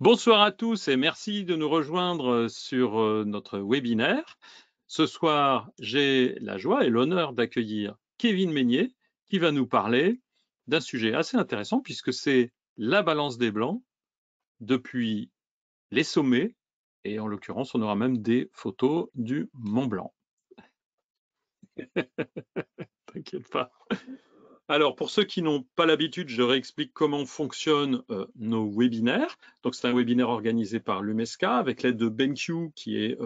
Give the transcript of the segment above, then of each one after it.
Bonsoir à tous et merci de nous rejoindre sur notre webinaire. Ce soir, j'ai la joie et l'honneur d'accueillir Kevin Meignet qui va nous parler d'un sujet assez intéressant puisque c'est la balance des blancs depuis les sommets et en l'occurrence, on aura même des photos du Mont Blanc. T'inquiète pas. Alors, pour ceux qui n'ont pas l'habitude, je réexplique comment fonctionnent nos webinaires. Donc, c'est un webinaire organisé par l'UMESCA avec l'aide de BenQ, qui est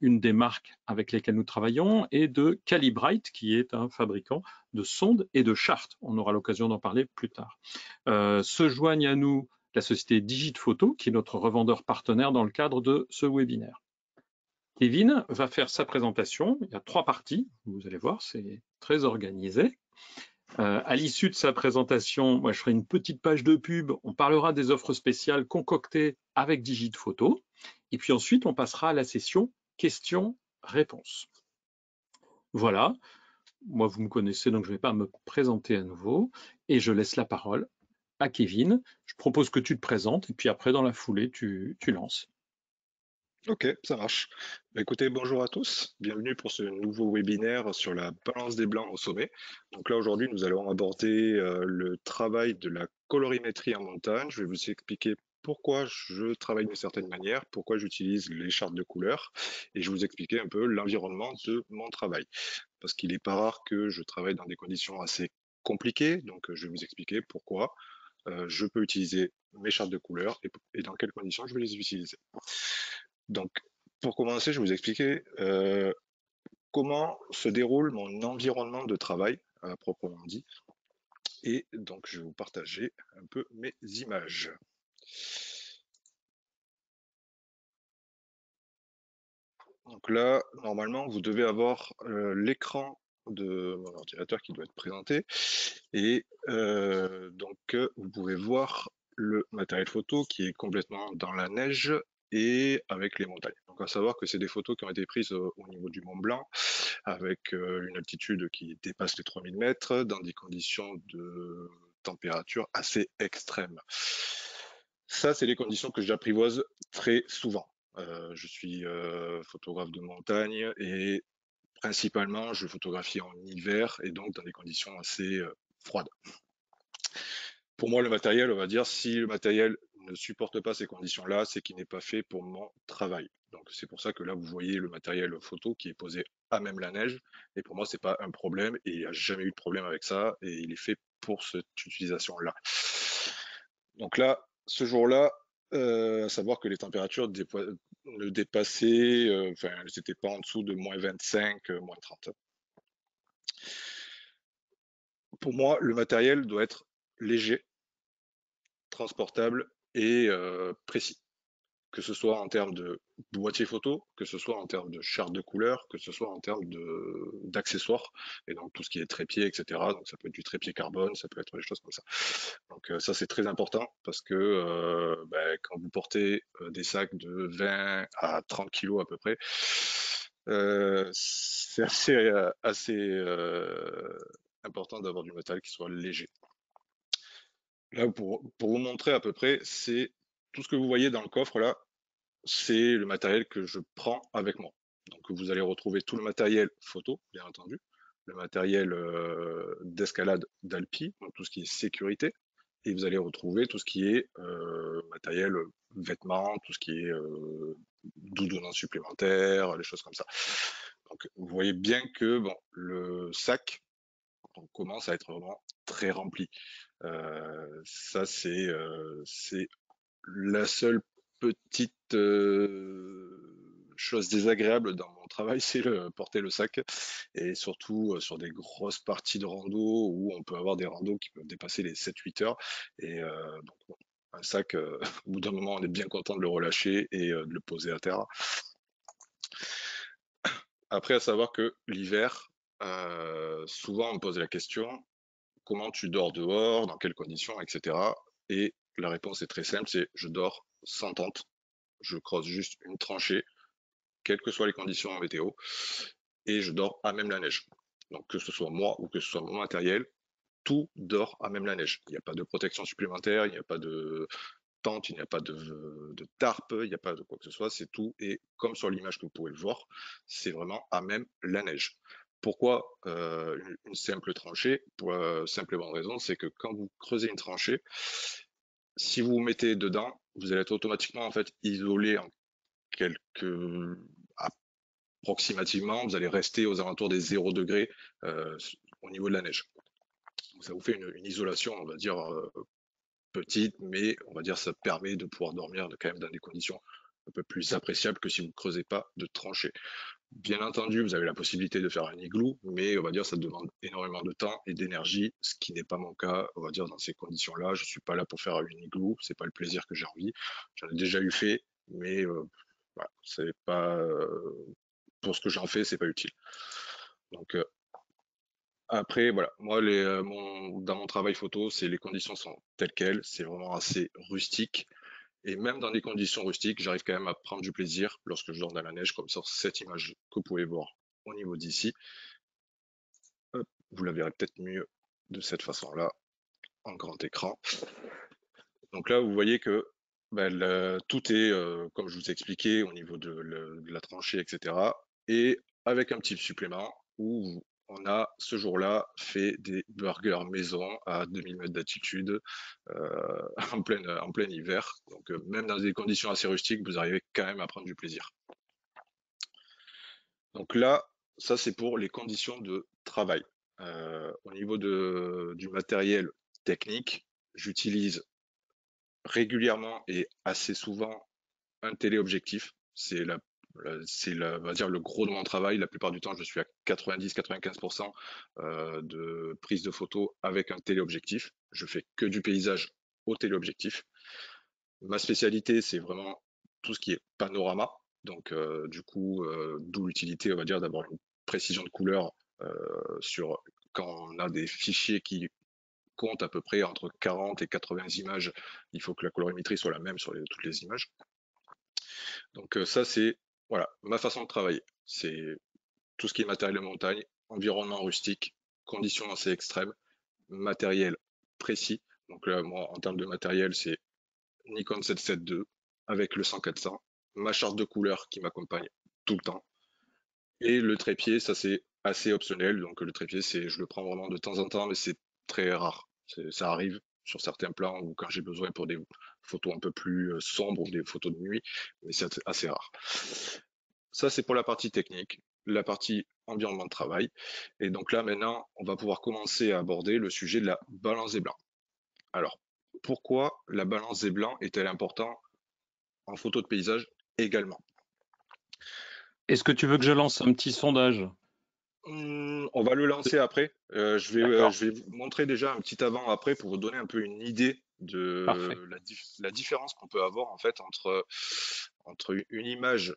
une des marques avec lesquelles nous travaillons, et de Calibrite, qui est un fabricant de sondes et de chartes. On aura l'occasion d'en parler plus tard. Se joignent à nous la société Digitphoto, qui est notre revendeur partenaire dans le cadre de ce webinaire. Kevin va faire sa présentation. Il y a 3 parties. Vous allez voir, c'est très organisé. À l'issue de sa présentation, moi, je ferai une petite page de pub. On parlera des offres spéciales concoctées avec Digitphoto. Et puis ensuite, on passera à la session questions-réponses. Voilà. Moi, vous me connaissez, donc je ne vais pas me présenter à nouveau. Et je laisse la parole à Kevin. Je propose que tu te présentes et puis après, dans la foulée, tu lances. Ok, ça marche. Bah, écoutez, bonjour à tous. Bienvenue pour ce nouveau webinaire sur la balance des blancs au sommet. Donc là, aujourd'hui, nous allons aborder le travail de la colorimétrie en montagne. Je vais vous expliquer pourquoi je travaille d'une certaine manière, pourquoi j'utilise les chartes de couleurs, et je vais vous expliquer un peu l'environnement de mon travail. Parce qu'il n'est pas rare que je travaille dans des conditions assez compliquées, donc je vais vous expliquer pourquoi je peux utiliser mes chartes de couleurs et dans quelles conditions je vais les utiliser. Donc, pour commencer, je vais vous expliquer comment se déroule mon environnement de travail, proprement dit. Et donc, je vais vous partager un peu mes images. Donc là, normalement, vous devez avoir l'écran de mon ordinateur qui doit être présenté. Et vous pouvez voir le matériel photo qui est complètement dans la neige et avec les montagnes. Donc, à savoir que c'est des photos qui ont été prises au niveau du Mont Blanc, avec une altitude qui dépasse les 3000 mètres, dans des conditions de température assez extrêmes. Ça, c'est les conditions que j'apprivoise très souvent. Je suis photographe de montagne et principalement, je photographie en hiver et donc dans des conditions assez froides. Pour moi, le matériel, on va dire, si le matériel ne supporte pas ces conditions-là, c'est qu'il n'est pas fait pour mon travail. Donc c'est pour ça que là, vous voyez le matériel photo qui est posé à même la neige. Et pour moi, c'est pas un problème et il n'y a jamais eu de problème avec ça. Et il est fait pour cette utilisation-là. Donc là, ce jour-là, à savoir que les températures ne dépassaient, enfin, elles n'étaient pas en dessous de -25, -30. Pour moi, le matériel doit être léger, transportable et précis. Que ce soit en termes de boîtier photo, que ce soit en termes de charte de couleurs, que ce soit en termes d'accessoires, et donc tout ce qui est trépied, etc. Donc ça peut être du trépied carbone, ça peut être des choses comme ça. Donc ça c'est très important parce que quand vous portez des sacs de 20 à 30 kilos à peu près, c'est assez important d'avoir du matériel qui soit léger. Là, pour vous montrer à peu près, c'est tout ce que vous voyez dans le coffre là, c'est le matériel que je prends avec moi. Donc vous allez retrouver tout le matériel photo, bien entendu, le matériel d'escalade d'Alpi, donc tout ce qui est sécurité, et vous allez retrouver tout ce qui est matériel vêtements, tout ce qui est doudounant supplémentaire, les choses comme ça. Donc vous voyez bien que bon, le sac on commence à être vraiment très rempli. Ça c'est la seule petite chose désagréable dans mon travail, c'est porter le sac. Et surtout sur des grosses parties de rando où on peut avoir des randos qui peuvent dépasser les 7-8 heures. Et donc, bon, un sac, au bout d'un moment, on est bien content de le relâcher et de le poser à terre. Après, à savoir que l'hiver, souvent on me pose la question, comment tu dors dehors, dans quelles conditions, etc. Et la réponse est très simple, c'est je dors sans tente. Je creuse juste une tranchée, quelles que soient les conditions météo, et je dors à même la neige. Donc que ce soit moi ou que ce soit mon matériel, tout dort à même la neige. Il n'y a pas de protection supplémentaire, il n'y a pas de tente, il n'y a pas de tarpe, il n'y a pas de quoi que ce soit, c'est tout. Et comme sur l'image que vous pouvez le voir, c'est vraiment à même la neige. Pourquoi une simple tranchée? Pour la simple et bonne raison, c'est que quand vous creusez une tranchée, si vous vous mettez dedans, vous allez être automatiquement en fait isolé en quelques approximativement, vous allez rester aux alentours des 0 degrés au niveau de la neige. Donc, ça vous fait une isolation, on va dire, petite, mais on va dire ça permet de pouvoir dormir quand même dans des conditions un peu plus appréciables que si vous ne creusez pas de tranchées. Bien entendu, vous avez la possibilité de faire un igloo, mais on va dire ça demande énormément de temps et d'énergie, ce qui n'est pas mon cas, on va dire dans ces conditions-là. Je suis pas là pour faire une igloo, c'est pas le plaisir que j'ai envie. J'en ai déjà eu fait, mais voilà, c'est pas pour ce que j'en fais, c'est pas utile. Donc après, voilà, moi dans mon travail photo, c'est les conditions sont telles quelles, c'est vraiment assez rustique. Et même dans des conditions rustiques, j'arrive quand même à prendre du plaisir lorsque je dors dans la neige, comme sur cette image que vous pouvez voir au niveau d'ici. Vous la verrez peut-être mieux de cette façon-là, en grand écran. Donc là, vous voyez que tout est, comme je vous ai expliqué, au niveau de la tranchée, etc. Et avec un petit supplément où on a ce jour-là fait des burgers maison à 2000 mètres d'altitude en plein hiver. Donc même dans des conditions assez rustiques, vous arrivez quand même à prendre du plaisir. Donc là, ça c'est pour les conditions de travail. Au niveau du matériel technique, j'utilise régulièrement et assez souvent un téléobjectif. On va dire le gros de mon travail. La plupart du temps, je suis à 90-95% de prise de photo avec un téléobjectif. Je fais que du paysage au téléobjectif. Ma spécialité, c'est vraiment tout ce qui est panorama. Donc, du coup, d'où l'utilité, on va dire, d'avoir une précision de couleur sur quand on a des fichiers qui comptent à peu près entre 40 et 80 images. Il faut que la colorimétrie soit la même sur toutes les images. Donc, ça, c'est voilà ma façon de travailler. C'est tout ce qui est matériel de montagne, environnement rustique, conditions assez extrêmes, matériel précis. Donc là, moi, en termes de matériel, c'est Nikon 772 avec le 100-400, ma charte de couleur qui m'accompagne tout le temps. Et le trépied, ça c'est assez optionnel. Donc le trépied, je le prends vraiment de temps en temps, mais c'est très rare. Ça arrive sur certains plans ou quand j'ai besoin pour des photos un peu plus sombres ou des photos de nuit, mais c'est assez rare. Ça, c'est pour la partie technique, la partie environnement de travail. Et donc là, maintenant, on va pouvoir commencer à aborder le sujet de la balance des blancs. Alors, pourquoi la balance des blancs est-elle importante en photo de paysage également? Est-ce que tu veux que je lance un petit sondage? On va le lancer après. D'accord, Je vais vous montrer déjà un petit avant-après pour vous donner un peu une idée parfait. de la différence qu'on peut avoir en fait entre une image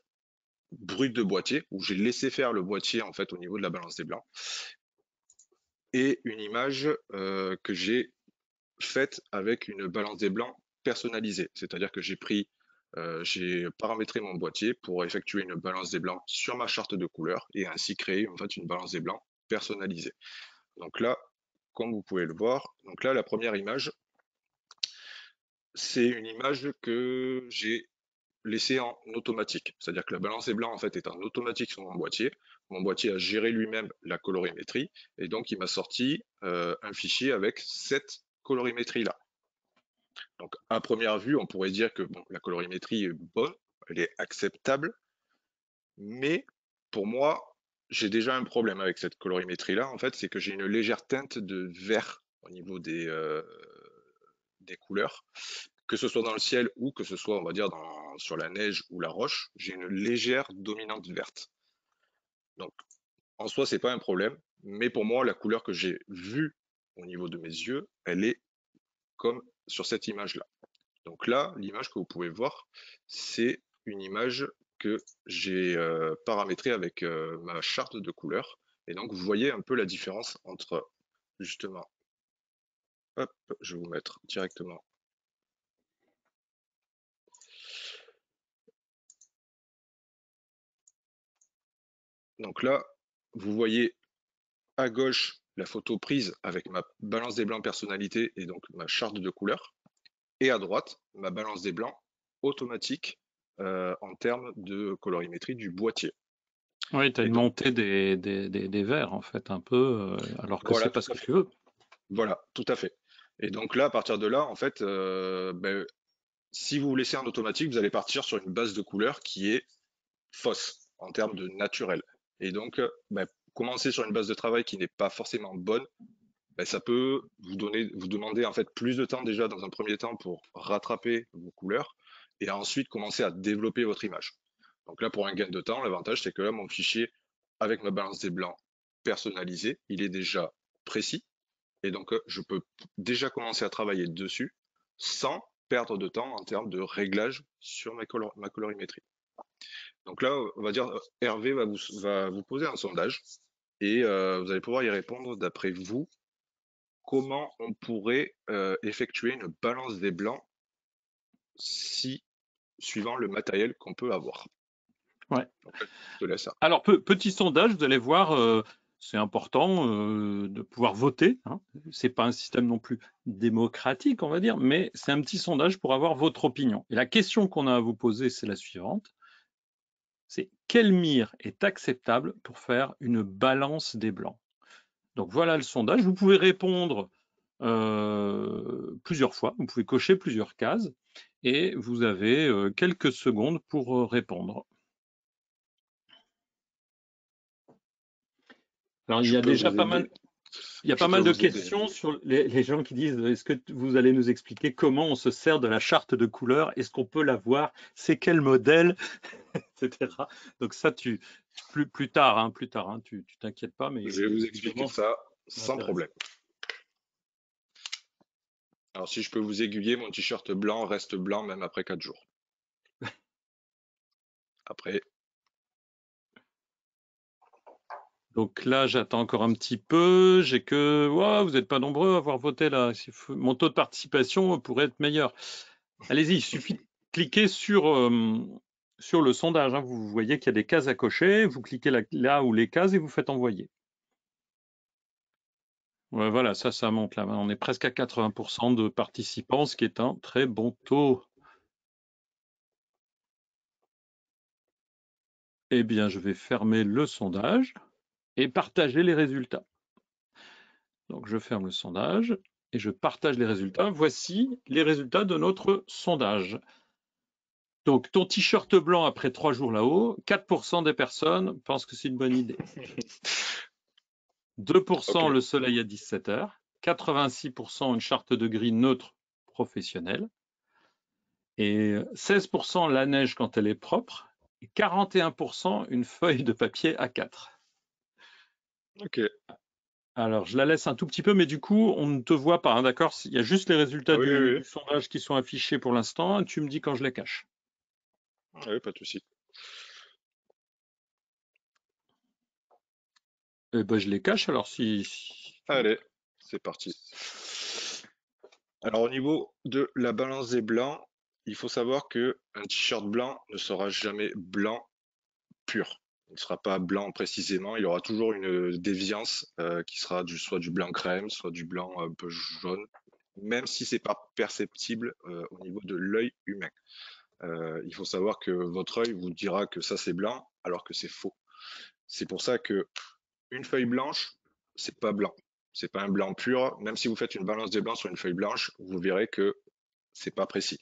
brute de boîtier, où j'ai laissé faire le boîtier en fait au niveau de la balance des blancs, et une image que j'ai faite avec une balance des blancs personnalisée. C'est-à-dire que j'ai paramétré mon boîtier pour effectuer une balance des blancs sur ma charte de couleurs et ainsi créer en fait une balance des blancs personnalisée. Donc là, comme vous pouvez le voir, donc là la première image, c'est une image que j'ai laissée en automatique. C'est-à-dire que la balance des blancs en fait est en automatique sur mon boîtier. Mon boîtier a géré lui-même la colorimétrie et donc il m'a sorti un fichier avec cette colorimétrie là. Donc, à première vue, on pourrait dire que bon, la colorimétrie est bonne, elle est acceptable, mais pour moi, j'ai déjà un problème avec cette colorimétrie-là. En fait, c'est que j'ai une légère teinte de vert au niveau des couleurs, que ce soit dans le ciel ou que ce soit, on va dire, sur la neige ou la roche, j'ai une légère dominante verte. Donc, en soi, c'est pas un problème, mais pour moi, la couleur que j'ai vue au niveau de mes yeux, elle est comme sur cette image-là. Donc là, l'image que vous pouvez voir, c'est une image que j'ai paramétrée avec ma charte de couleurs. Et donc, vous voyez un peu la différence entre, justement, hop, je vais vous mettre directement. Donc là, vous voyez à gauche la photo prise avec ma balance des blancs personnalité et donc ma charte de couleurs. et à droite, ma balance des blancs automatique en termes de colorimétrie du boîtier. Oui, tu as Et une donc, montée des verts, en fait, un peu, alors que c'est voilà, pas tout ce à que fait. tu veux. Voilà, tout à fait. Et donc là, à partir de là, en fait, si vous vous laissez en automatique, vous allez partir sur une base de couleur qui est fausse en termes de naturel. Et donc, commencer sur une base de travail qui n'est pas forcément bonne, ça peut vous demander en fait plus de temps déjà dans un premier temps pour rattraper vos couleurs et ensuite commencer à développer votre image. Donc là, pour un gain de temps, l'avantage c'est que là, mon fichier avec ma balance des blancs personnalisée, il est déjà précis et donc je peux déjà commencer à travailler dessus sans perdre de temps en termes de réglage sur ma colorimétrie. Donc là, on va dire, Hervé va vous poser un sondage et vous allez pouvoir y répondre d'après vous comment on pourrait effectuer une balance des blancs si suivant le matériel qu'on peut avoir. Ouais. Donc là, je te laisse ça. Alors, petit sondage, vous allez voir, c'est important de pouvoir voter, hein. C'est pas un système non plus démocratique, on va dire, mais c'est un petit sondage pour avoir votre opinion. Et la question qu'on a à vous poser, c'est la suivante. C'est quelle mire est acceptable pour faire une balance des blancs? Donc voilà le sondage. Vous pouvez répondre plusieurs fois, vous pouvez cocher plusieurs cases et vous avez quelques secondes pour répondre. Alors il Je y a peux déjà vous pas mal, aider. il y a Je pas peux mal de vous aider. questions sur les gens qui disent est-ce que vous allez nous expliquer comment on se sert de la charte de couleurs? Est-ce qu'on peut la voir? C'est quel modèle? Etc. Donc ça, plus tard, hein, tu t'inquiètes pas, mais Je vais vous expliquer visiblement, ça ça sans intéresse. problème. Alors si je peux vous aiguiller, mon t-shirt blanc reste blanc même après 4 jours. Après, Donc là, j'attends encore un petit peu. J'ai que, wow, vous n'êtes pas nombreux à avoir voté là. Mon taux de participation pourrait être meilleur. Allez-y, il suffit de cliquer sur le sondage, hein. Vous voyez qu'il y a des cases à cocher. Vous cliquez là où les cases et vous faites envoyer. Ouais, voilà, ça monte là. On est presque à 80% de participants, ce qui est un très bon taux. Eh bien, je vais fermer le sondage et partager les résultats. Donc, je ferme le sondage et je partage les résultats. Voici les résultats de notre sondage. Donc, ton t-shirt blanc après 3 jours là-haut, 4% des personnes pensent que c'est une bonne idée. 2% ok. le soleil à 17 heures, 86% une charte de gris neutre professionnelle, et 16% la neige quand elle est propre, et 41% une feuille de papier A4. Ok. Alors, je la laisse un tout petit peu, mais du coup, on ne te voit pas, hein, d'accord? Il y a juste les résultats Ah oui, oui, du oui. sondage qui sont affichés pour l'instant, et tu me dis quand je les cache. Ah oui, pas de souci. Eh ben, je les cache, alors si tu... Allez, c'est parti. Alors au niveau de la balance des blancs, il faut savoir que un t-shirt blanc ne sera jamais blanc pur. Il ne sera pas blanc précisément, il y aura toujours une déviance qui sera soit du blanc crème, soit du blanc un peu jaune, même si c'est pas perceptible au niveau de l'œil humain. Il faut savoir que votre œil vous dira que ça c'est blanc alors que c'est faux. C'est pour ça que une feuille blanche, c'est pas blanc. C'est pas un blanc pur. Même si vous faites une balance des blancs sur une feuille blanche, vous verrez que c'est pas précis.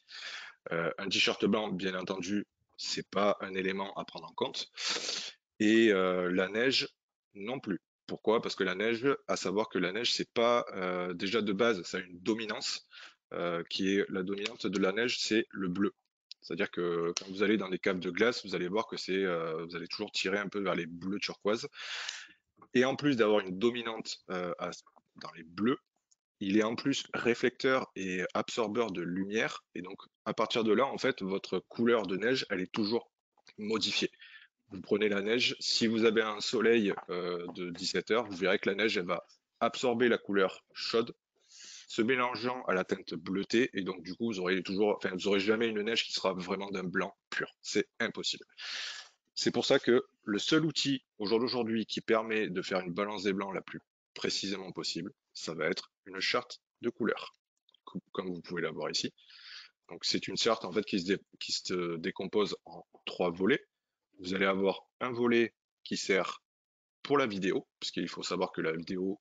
Un t-shirt blanc, bien entendu, c'est pas un élément à prendre en compte. Et la neige non plus. Pourquoi? Parce que la neige, à savoir que la neige, c'est pas déjà de base, ça a une dominance qui est la dominante de la neige, c'est le bleu. C'est-à-dire que quand vous allez dans des caves de glace, vous allez voir que vous allez toujours tirer un peu vers les bleus turquoise. Et en plus d'avoir une dominante dans les bleus, il est en plus réflecteur et absorbeur de lumière. Et donc, à partir de là, en fait, votre couleur de neige, elle est toujours modifiée. Vous prenez la neige, si vous avez un soleil de 17 heures, vous verrez que la neige, elle va absorber la couleur chaude, se mélangeant à la teinte bleutée. Et donc, du coup, vous aurez jamais une neige qui sera vraiment d'un blanc pur. C'est impossible. C'est pour ça que le seul outil au jour d'aujourd'hui qui permet de faire une balance des blancs la plus précisément possible, ça va être une charte de couleurs. comme vous pouvez la voir ici. Donc c'est une charte en fait qui se décompose en 3 volets. Vous allez avoir un volet qui sert pour la vidéo, puisqu'il faut savoir que la vidéo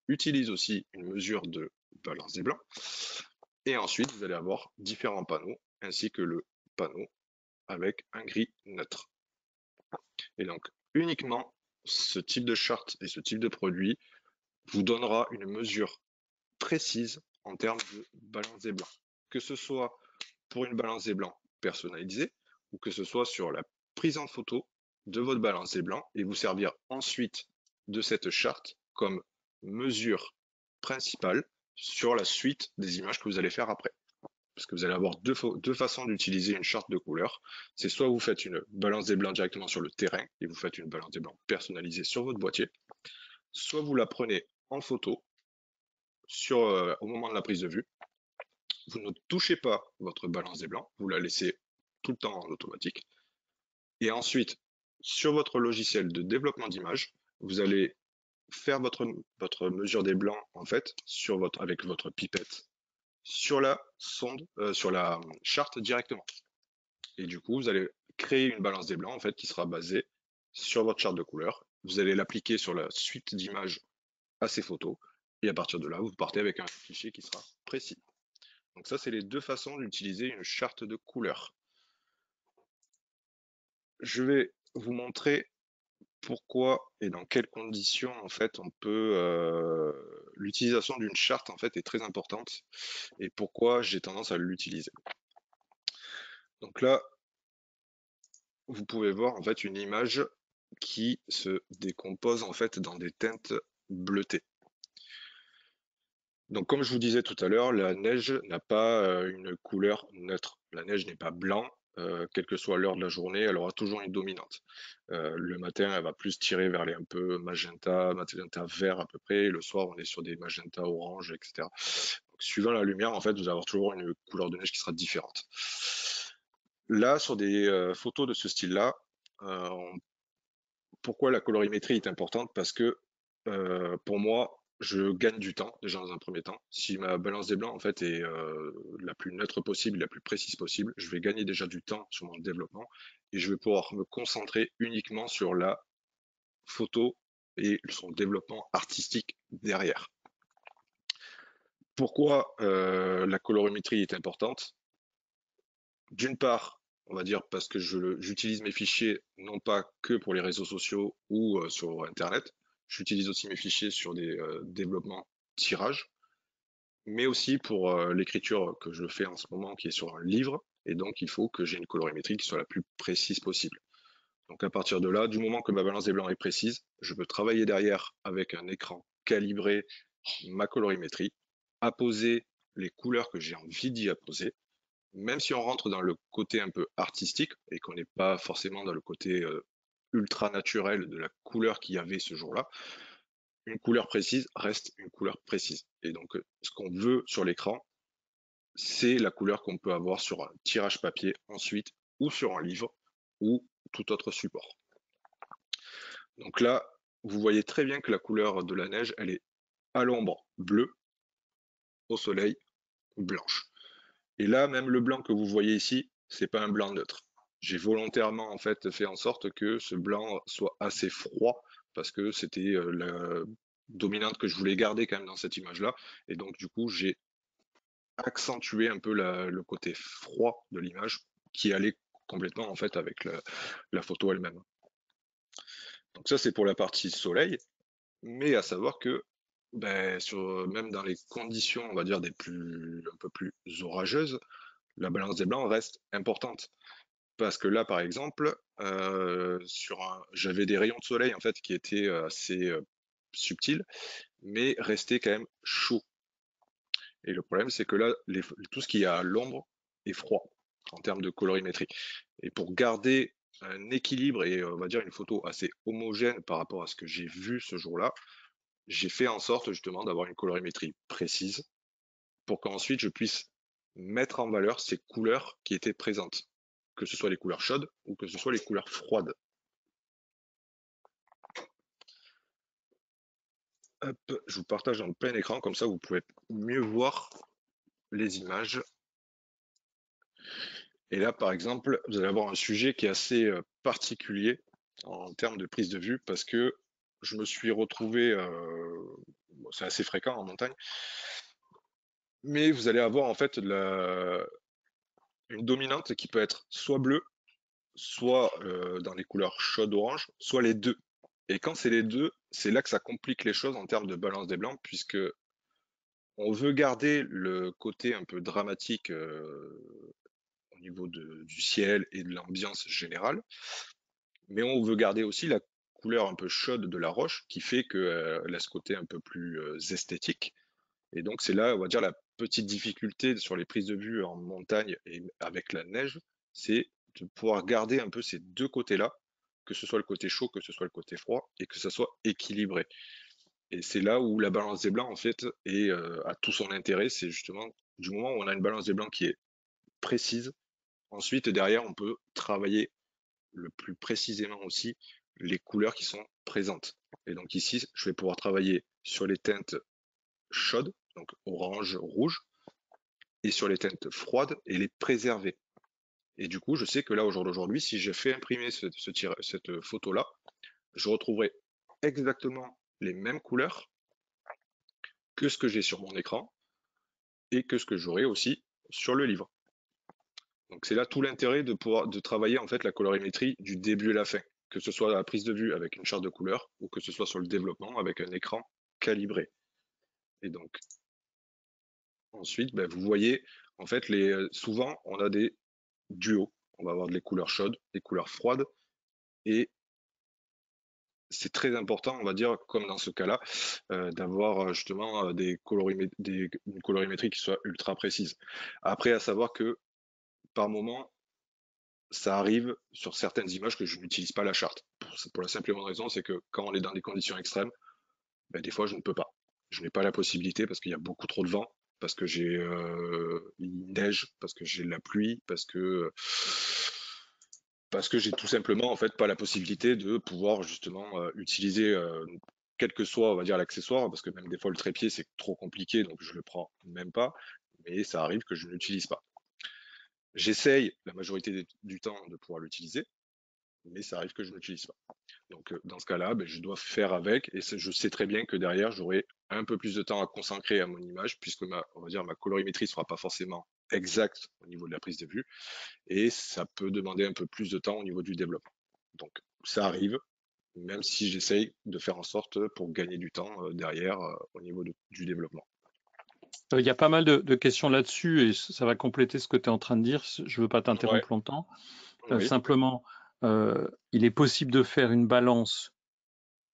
utilise aussi une mesure de balance des blancs. Et ensuite, vous allez avoir différents panneaux, ainsi que le panneau avec un gris neutre. Et donc, uniquement ce type de charte et ce type de produit vous donnera une mesure précise en termes de balance des blancs. Que ce soit pour une balance des blancs personnalisée ou que ce soit sur la prise en photo de votre balance des blancs et vous servir ensuite de cette charte comme mesure principale sur la suite des images que vous allez faire après. Parce que vous allez avoir deux façons d'utiliser une charte de couleur. C'est soit vous faites une balance des blancs directement sur le terrain et vous faites une balance des blancs personnalisée sur votre boîtier, soit vous la prenez en photo au moment de la prise de vue. Vous ne touchez pas votre balance des blancs, vous la laissez tout le temps en automatique. Et ensuite, sur votre logiciel de développement d'image, vous allez faire votre mesure des blancs en fait avec votre pipette sur la sur la charte directement. Et du coup, vous allez créer une balance des blancs en fait qui sera basée sur votre charte de couleur. Vous allez l'appliquer sur la suite d'images à ces photos. Et à partir de là, vous partez avec un fichier qui sera précis. Donc ça, c'est les deux façons d'utiliser une charte de couleur. Je vais vous montrer pourquoi et dans quelles conditions en fait on peut l'utilisation d'une charte en fait est très importante et pourquoi j'ai tendance à l'utiliser. Donc là, vous pouvez voir en fait une image qui se décompose en fait dans des teintes bleutées. Donc comme je vous disais tout à l'heure, la neige n'a pas une couleur neutre. La neige n'est pas blanc, quelle que soit l'heure de la journée, elle aura toujours une dominante. Le matin, elle va plus tirer vers les un peu magenta vert à peu près, et le soir, on est sur des magenta orange, etc. Donc, suivant la lumière, en fait, vous allez avoir toujours une couleur de neige qui sera différente. Là, sur des photos de ce style-là, pourquoi la colorimétrie est importante? Parce que pour moi, je gagne du temps déjà dans un premier temps. Si ma balance des blancs en fait est la plus neutre possible, la plus précise possible, je vais gagner déjà du temps sur mon développement et je vais pouvoir me concentrer uniquement sur la photo et son développement artistique derrière. Pourquoi la colorimétrie est importante? D'une part, on va dire parce que j'utilise mes fichiers non pas que pour les réseaux sociaux ou sur Internet, j'utilise aussi mes fichiers sur des développements tirages, mais aussi pour l'écriture que je fais en ce moment qui est sur un livre, et donc il faut que j'ai une colorimétrie qui soit la plus précise possible. Donc à partir de là, du moment que ma balance des blancs est précise, je peux travailler derrière avec un écran calibré ma colorimétrie, apposer les couleurs que j'ai envie d'y apposer, même si on rentre dans le côté un peu artistique et qu'on n'est pas forcément dans le côté ultra naturel de la couleur qu'il y avait ce jour-là, une couleur précise reste une couleur précise. Et donc, ce qu'on veut sur l'écran, c'est la couleur qu'on peut avoir sur un tirage papier ensuite, ou sur un livre, ou tout autre support. Donc là, vous voyez très bien que la couleur de la neige, elle est à l'ombre bleue, au soleil blanche. Et là, même le blanc que vous voyez ici, c'est pas un blanc neutre. J'ai volontairement en fait fait en sorte que ce blanc soit assez froid parce que c'était la dominante que je voulais garder quand même dans cette image-là. Et donc du coup, j'ai accentué un peu le côté froid de l'image qui allait complètement en fait avec la photo elle-même. Donc ça, c'est pour la partie soleil. Mais à savoir que même dans les conditions, on va dire, un peu plus orageuses, la balance des blancs reste importante. Parce que là, par exemple, j'avais des rayons de soleil en fait qui étaient assez subtils, mais restaient quand même chauds. Et le problème, c'est que là, tout ce qui est à l'ombre est froid en termes de colorimétrie. Et pour garder un équilibre et on va dire une photo assez homogène par rapport à ce que j'ai vu ce jour-là, j'ai fait en sorte justement d'avoir une colorimétrie précise pour qu'ensuite je puisse mettre en valeur ces couleurs qui étaient présentes, que ce soit les couleurs chaudes ou que ce soit les couleurs froides. Hop, je vous partage dans le plein écran, comme ça vous pouvez mieux voir les images. Et là, par exemple, vous allez avoir un sujet qui est assez particulier en termes de prise de vue parce que je me suis retrouvé, bon, c'est assez fréquent en montagne, mais vous allez avoir en fait une dominante qui peut être soit bleue, soit dans les couleurs chaudes orange, soit les deux. Et quand c'est les deux, c'est là que ça complique les choses en termes de balance des blancs, puisque on veut garder le côté un peu dramatique au niveau du ciel et de l'ambiance générale, mais on veut garder aussi la couleur un peu chaude de la roche qui fait qu'elle a ce côté un peu plus esthétique. Et donc c'est là, on va dire, la petite difficulté sur les prises de vue en montagne et avec la neige, c'est de pouvoir garder un peu ces deux côtés-là, que ce soit le côté chaud, que ce soit le côté froid, et que ça soit équilibré. Et c'est là où la balance des blancs, en fait, a tout son intérêt. C'est justement du moment où on a une balance des blancs qui est précise, ensuite, derrière, on peut travailler le plus précisément aussi les couleurs qui sont présentes. Et donc ici, je vais pouvoir travailler sur les teintes chaudes, donc orange, rouge, et sur les teintes froides et les préserver. Et du coup, je sais que là, au jour d'aujourd'hui, si je fais imprimer cette photo-là, je retrouverai exactement les mêmes couleurs que ce que j'ai sur mon écran et que ce que j'aurai aussi sur le livre. Donc c'est là tout l'intérêt de pouvoir de travailler en fait la colorimétrie du début à la fin, que ce soit à la prise de vue avec une charte de couleurs ou que ce soit sur le développement avec un écran calibré. Et donc ensuite, ben, vous voyez en fait souvent on a des duos. On va avoir des couleurs chaudes, des couleurs froides et c'est très important, on va dire, comme dans ce cas-là, d'avoir justement une colorimétrie qui soit ultra précise. Après, à savoir que par moment, ça arrive sur certaines images que je n'utilise pas la charte. Pour la simple et bonne raison, c'est que quand on est dans des conditions extrêmes, ben, des fois je ne peux pas. Je n'ai pas la possibilité parce qu'il y a beaucoup trop de vent, parce que il neige, parce que j'ai de la pluie, parce que j'ai tout simplement en fait pas la possibilité de pouvoir justement utiliser quel que soit on va dire l'accessoire, parce que même des fois le trépied c'est trop compliqué donc je le prends même pas, mais ça arrive que je ne l'utilise pas. J'essaye la majorité du temps de pouvoir l'utiliser, mais ça arrive que je ne l'utilise pas. Donc dans ce cas-là, ben, je dois faire avec et je sais très bien que derrière j'aurai un peu plus de temps à consacrer à mon image puisque on va dire ma colorimétrie ne sera pas forcément exacte au niveau de la prise de vue et ça peut demander un peu plus de temps au niveau du développement. Donc ça arrive, même si j'essaye de faire en sorte pour gagner du temps derrière au niveau du développement. Il y a pas mal de questions là-dessus et ça va compléter ce que tu es en train de dire. Je ne veux pas Ouais, t'interrompre longtemps. oui, Simplement, il est possible de faire une balance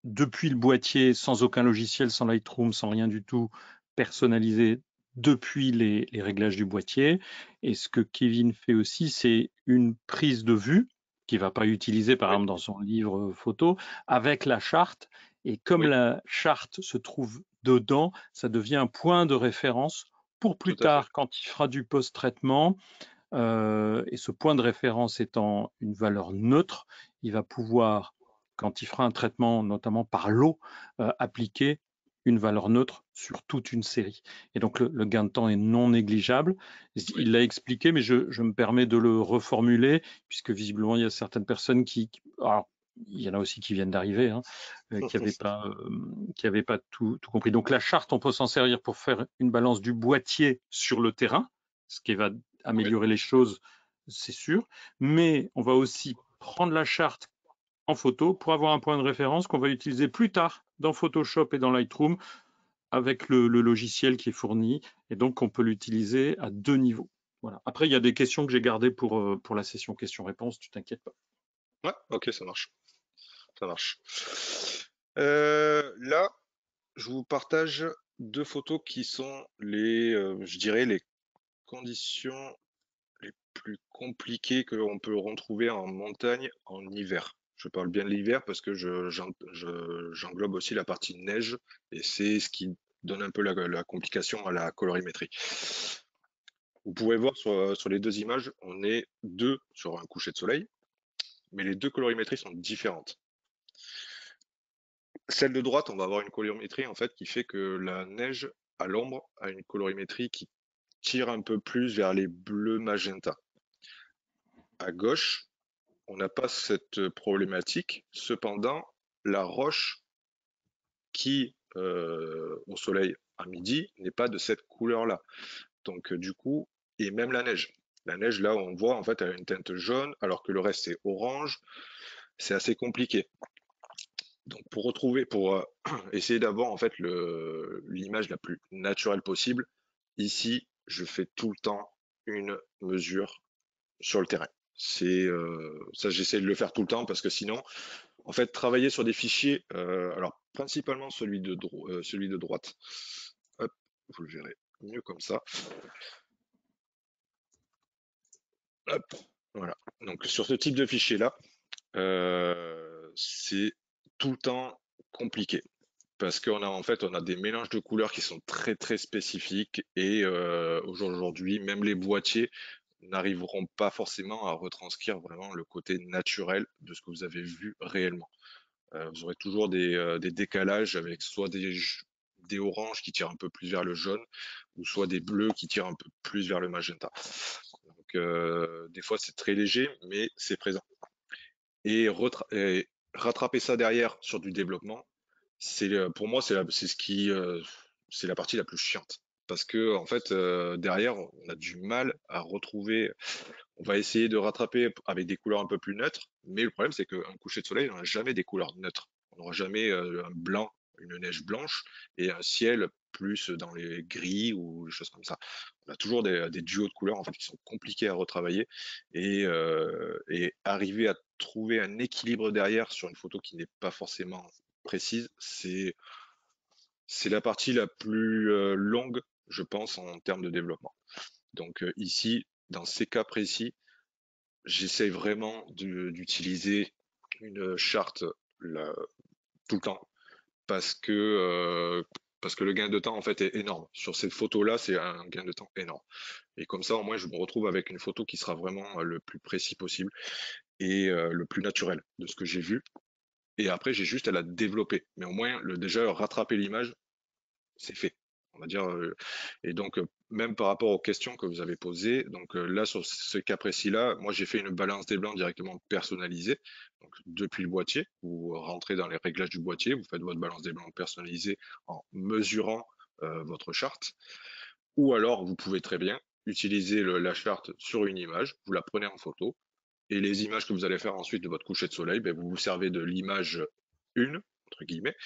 depuis le boîtier, sans aucun logiciel, sans Lightroom, sans rien du tout, personnalisé depuis les réglages du boîtier. Et ce que Kevin fait aussi, c'est une prise de vue qu'il ne va pas utiliser, par oui, exemple, dans son livre photo, avec la charte. Et comme oui, la charte se trouve dedans, ça devient un point de référence pour plus tout à fait. tard, quand il fera du post-traitement. Et ce point de référence étant une valeur neutre, il va pouvoir, quand il fera un traitement, notamment par l'eau, appliquer une valeur neutre sur toute une série. Et donc le gain de temps est non négligeable. Oui. Il l'a expliqué, mais je me permets de le reformuler, puisque visiblement il y a certaines personnes alors, il y en a aussi qui viennent d'arriver, hein, qui n'avaient pas tout compris. Donc la charte, on peut s'en servir pour faire une balance du boîtier sur le terrain, ce qui va Oui, améliorer les choses, c'est sûr. Mais on va aussi prendre la charte en photo pour avoir un point de référence qu'on va utiliser plus tard dans Photoshop et dans Lightroom avec le logiciel qui est fourni. Et donc, on peut l'utiliser à deux niveaux. Voilà. Après, il y a des questions que j'ai gardées pour la session questions-réponses, tu t'inquiètes pas. ouais, ok, ça marche. Ça marche. Là, je vous partage deux photos qui sont je dirais, les conditions les plus compliquées que l'on peut retrouver en montagne en hiver. Je parle bien de l'hiver parce que j'englobe aussi la partie neige et c'est ce qui donne un peu la complication à la colorimétrie. Vous pouvez voir sur les deux images, on est deux sur un coucher de soleil, mais les deux colorimétries sont différentes. Celle de droite, on va avoir une colorimétrie en fait qui fait que la neige à l'ombre a une colorimétrie tire un peu plus vers les bleus magenta. À gauche, on n'a pas cette problématique. Cependant, la roche qui, au soleil à midi, n'est pas de cette couleur-là. Donc, du coup, et même la neige. La neige, là, on voit, en fait, elle a une teinte jaune, alors que le reste, c'est orange. C'est assez compliqué. Donc, pour retrouver, pour essayer d'avoir, en fait, l'image la plus naturelle possible, ici, je fais tout le temps une mesure sur le terrain. Ça, j'essaie de le faire tout le temps parce que sinon, en fait, travailler sur des fichiers, alors principalement celui de droite. Hop, vous le verrez mieux comme ça. Hop, voilà. Donc sur ce type de fichier-là, c'est tout le temps compliqué parce qu'on a en fait on a des mélanges de couleurs qui sont très très spécifiques et aujourd'hui même les boîtiers n'arriveront pas forcément à retranscrire vraiment le côté naturel de ce que vous avez vu réellement. Vous aurez toujours des décalages avec soit des oranges qui tirent un peu plus vers le jaune, ou soit des bleus qui tirent un peu plus vers le magenta. Donc des fois c'est très léger, mais c'est présent. Et rattraper ça derrière sur du développement, pour moi c'est la partie la plus chiante. Parce que en fait derrière on a du mal à retrouver. On va essayer de rattraper avec des couleurs un peu plus neutres, mais le problème c'est qu'un coucher de soleil, on n'a jamais des couleurs neutres. On n'aura jamais un blanc, une neige blanche et un ciel plus dans les gris ou des choses comme ça. On a toujours des duos de couleurs en fait qui sont compliqués à retravailler et arriver à trouver un équilibre derrière sur une photo qui n'est pas forcément précise, c'est la partie la plus longue, je pense, en termes de développement. Donc ici, dans ces cas précis, j'essaye vraiment d'utiliser une charte tout le temps parce que le gain de temps en fait est énorme. Sur cette photo-là, c'est un gain de temps énorme. Et comme ça, au moins, je me retrouve avec une photo qui sera vraiment le plus précis possible et le plus naturel de ce que j'ai vu. Et après, j'ai juste à la développer. Mais au moins, déjà, rattraper l'image, c'est fait. On va dire, et donc, même par rapport aux questions que vous avez posées, donc là, sur ce cas précis-là, moi, j'ai fait une balance des blancs directement personnalisée. Donc, depuis le boîtier, vous rentrez dans les réglages du boîtier, vous faites votre balance des blancs personnalisée en mesurant votre charte. Ou alors, vous pouvez très bien utiliser la charte sur une image, vous la prenez en photo, et les images que vous allez faire ensuite de votre coucher de soleil, ben, vous vous servez de l'image 1, entre guillemets,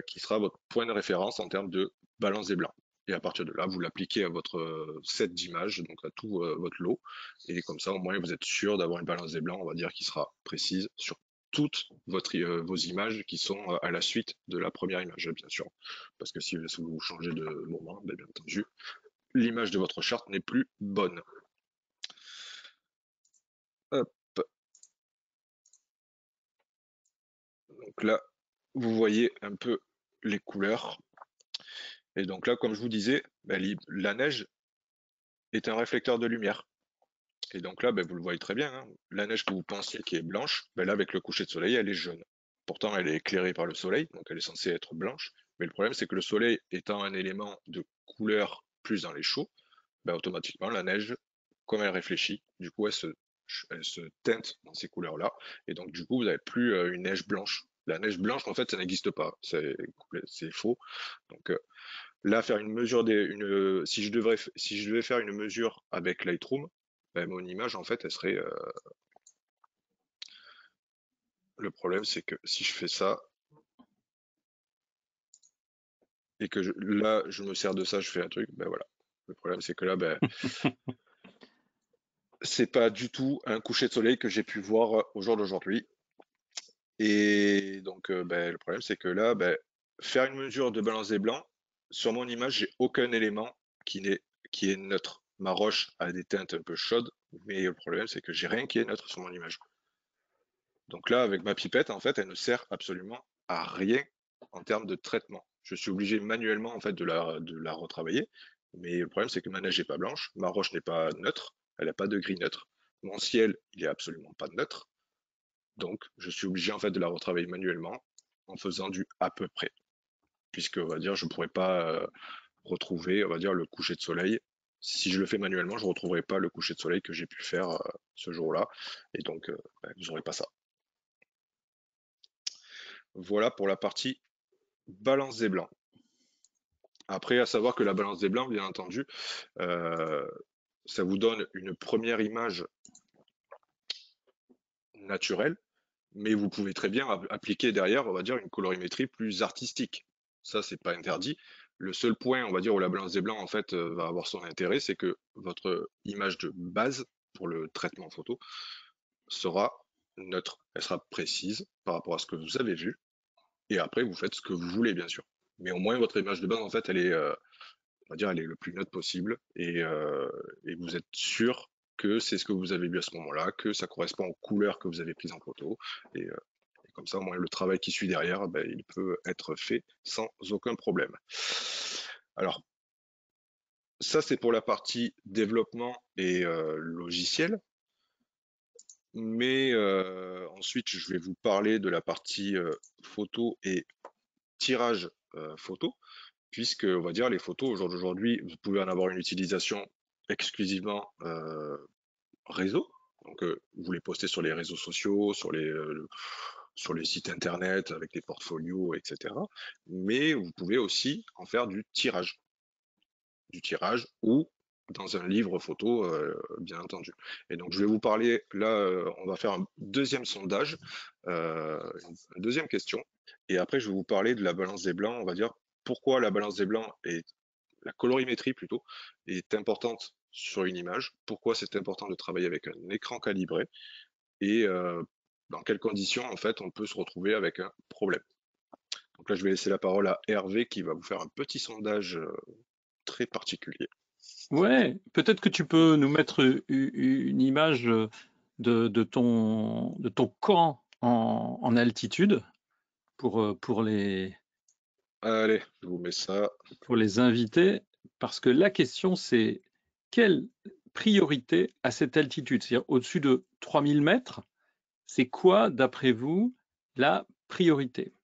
qui sera votre point de référence en termes de balance des blancs. Et à partir de là, vous l'appliquez à votre set d'images, donc à tout votre lot. Et comme ça, au moins, vous êtes sûr d'avoir une balance des blancs, on va dire, qui sera précise sur toutes vos images qui sont à la suite de la première image, bien sûr. Parce que si vous changez de moment, bien entendu, l'image de votre charte n'est plus bonne. Hop. Donc là, vous voyez un peu les couleurs. Et donc là, comme je vous disais, la neige est un réflecteur de lumière. Et donc là, vous le voyez très bien, hein, la neige que vous pensiez qui est blanche, là avec le coucher de soleil, elle est jaune. Pourtant, elle est éclairée par le soleil, donc elle est censée être blanche. Mais le problème, c'est que le soleil étant un élément de couleur plus dans les chauds, automatiquement, la neige, comme elle réfléchit, du coup, elle se teinte dans ces couleurs-là. Et donc, du coup, vous n'avez plus une neige blanche. La neige blanche, en fait, ça n'existe pas. C'est faux. Donc, là, faire une mesure si je devais faire une mesure avec Lightroom, mon image, en fait, elle serait. Le problème, c'est que si je fais ça et que là, je me sers de ça, je fais un truc, voilà. Le problème, c'est que là, c'est pas du tout un coucher de soleil que j'ai pu voir au jour d'aujourd'hui. Et donc, le problème, c'est que là, faire une mesure de balance des blancs, sur mon image, j'ai aucun élément qui est neutre. Ma roche a des teintes un peu chaudes, mais le problème, c'est que j'ai rien qui est neutre sur mon image. Donc là, avec ma pipette, en fait, elle ne sert absolument à rien en termes de traitement. Je suis obligé manuellement, en fait, de la retravailler. Mais le problème, c'est que ma neige n'est pas blanche, ma roche n'est pas neutre, elle n'a pas de gris neutre. Mon ciel, il est absolument pas neutre. Donc, je suis obligé, en fait, de la retravailler manuellement en faisant du à peu près. Puisque, on va dire, je ne pourrais pas retrouver, on va dire, le coucher de soleil Si je le fais manuellement, je ne retrouverai pas le coucher de soleil que j'ai pu faire ce jour-là. Et donc, vous n'aurez pas ça. Voilà pour la partie balance des blancs. Après, à savoir que la balance des blancs, bien entendu, euh, ça vous donne une première image naturelle, mais vous pouvez très bien appliquer derrière, on va dire, une colorimétrie plus artistique. Ça, c'est pas interdit. Le seul point, on va dire, où la balance des blancs, en fait, va avoir son intérêt, c'est que votre image de base pour le traitement photo sera neutre. Elle sera précise par rapport à ce que vous avez vu. Et après, vous faites ce que vous voulez, bien sûr. Mais au moins, votre image de base, en fait, elle est, on va dire, elle est le plus neutre possible. Et vous êtes sûr que c'est ce que vous avez vu à ce moment-là, que ça correspond aux couleurs que vous avez prises en photo. Et, euh, et comme ça, au moins, le travail qui suit derrière, ben, il peut être fait sans aucun problème. Alors, ça, c'est pour la partie développement et logiciel. Mais ensuite, je vais vous parler de la partie photo et tirage photo, puisque, on va dire, les photos, au jour d'aujourd'hui, vous pouvez en avoir une utilisation exclusivement réseau. Donc, vous les postez sur les réseaux sociaux, sur les sites internet, avec des portfolios, etc. Mais vous pouvez aussi en faire du tirage ou dans un livre photo, bien entendu. Et donc, je vais vous parler, là, on va faire un deuxième sondage, une deuxième question, et après, je vais vous parler de la balance des blancs, on va dire pourquoi la balance des blancs et la colorimétrie plutôt est importante sur une image, pourquoi c'est important de travailler avec un écran calibré, et dans quelles conditions, en fait, on peut se retrouver avec un problème. Donc là, je vais laisser la parole à Hervé qui va vous faire un petit sondage très particulier. Ouais, peut-être que tu peux nous mettre une image de ton camp en altitude pour, Allez, je vous mets ça. pour les invités, parce que la question c'est quelle priorité à cette altitude, c'est-à-dire au-dessus de 3000 mètres, c'est quoi d'après vous la priorité?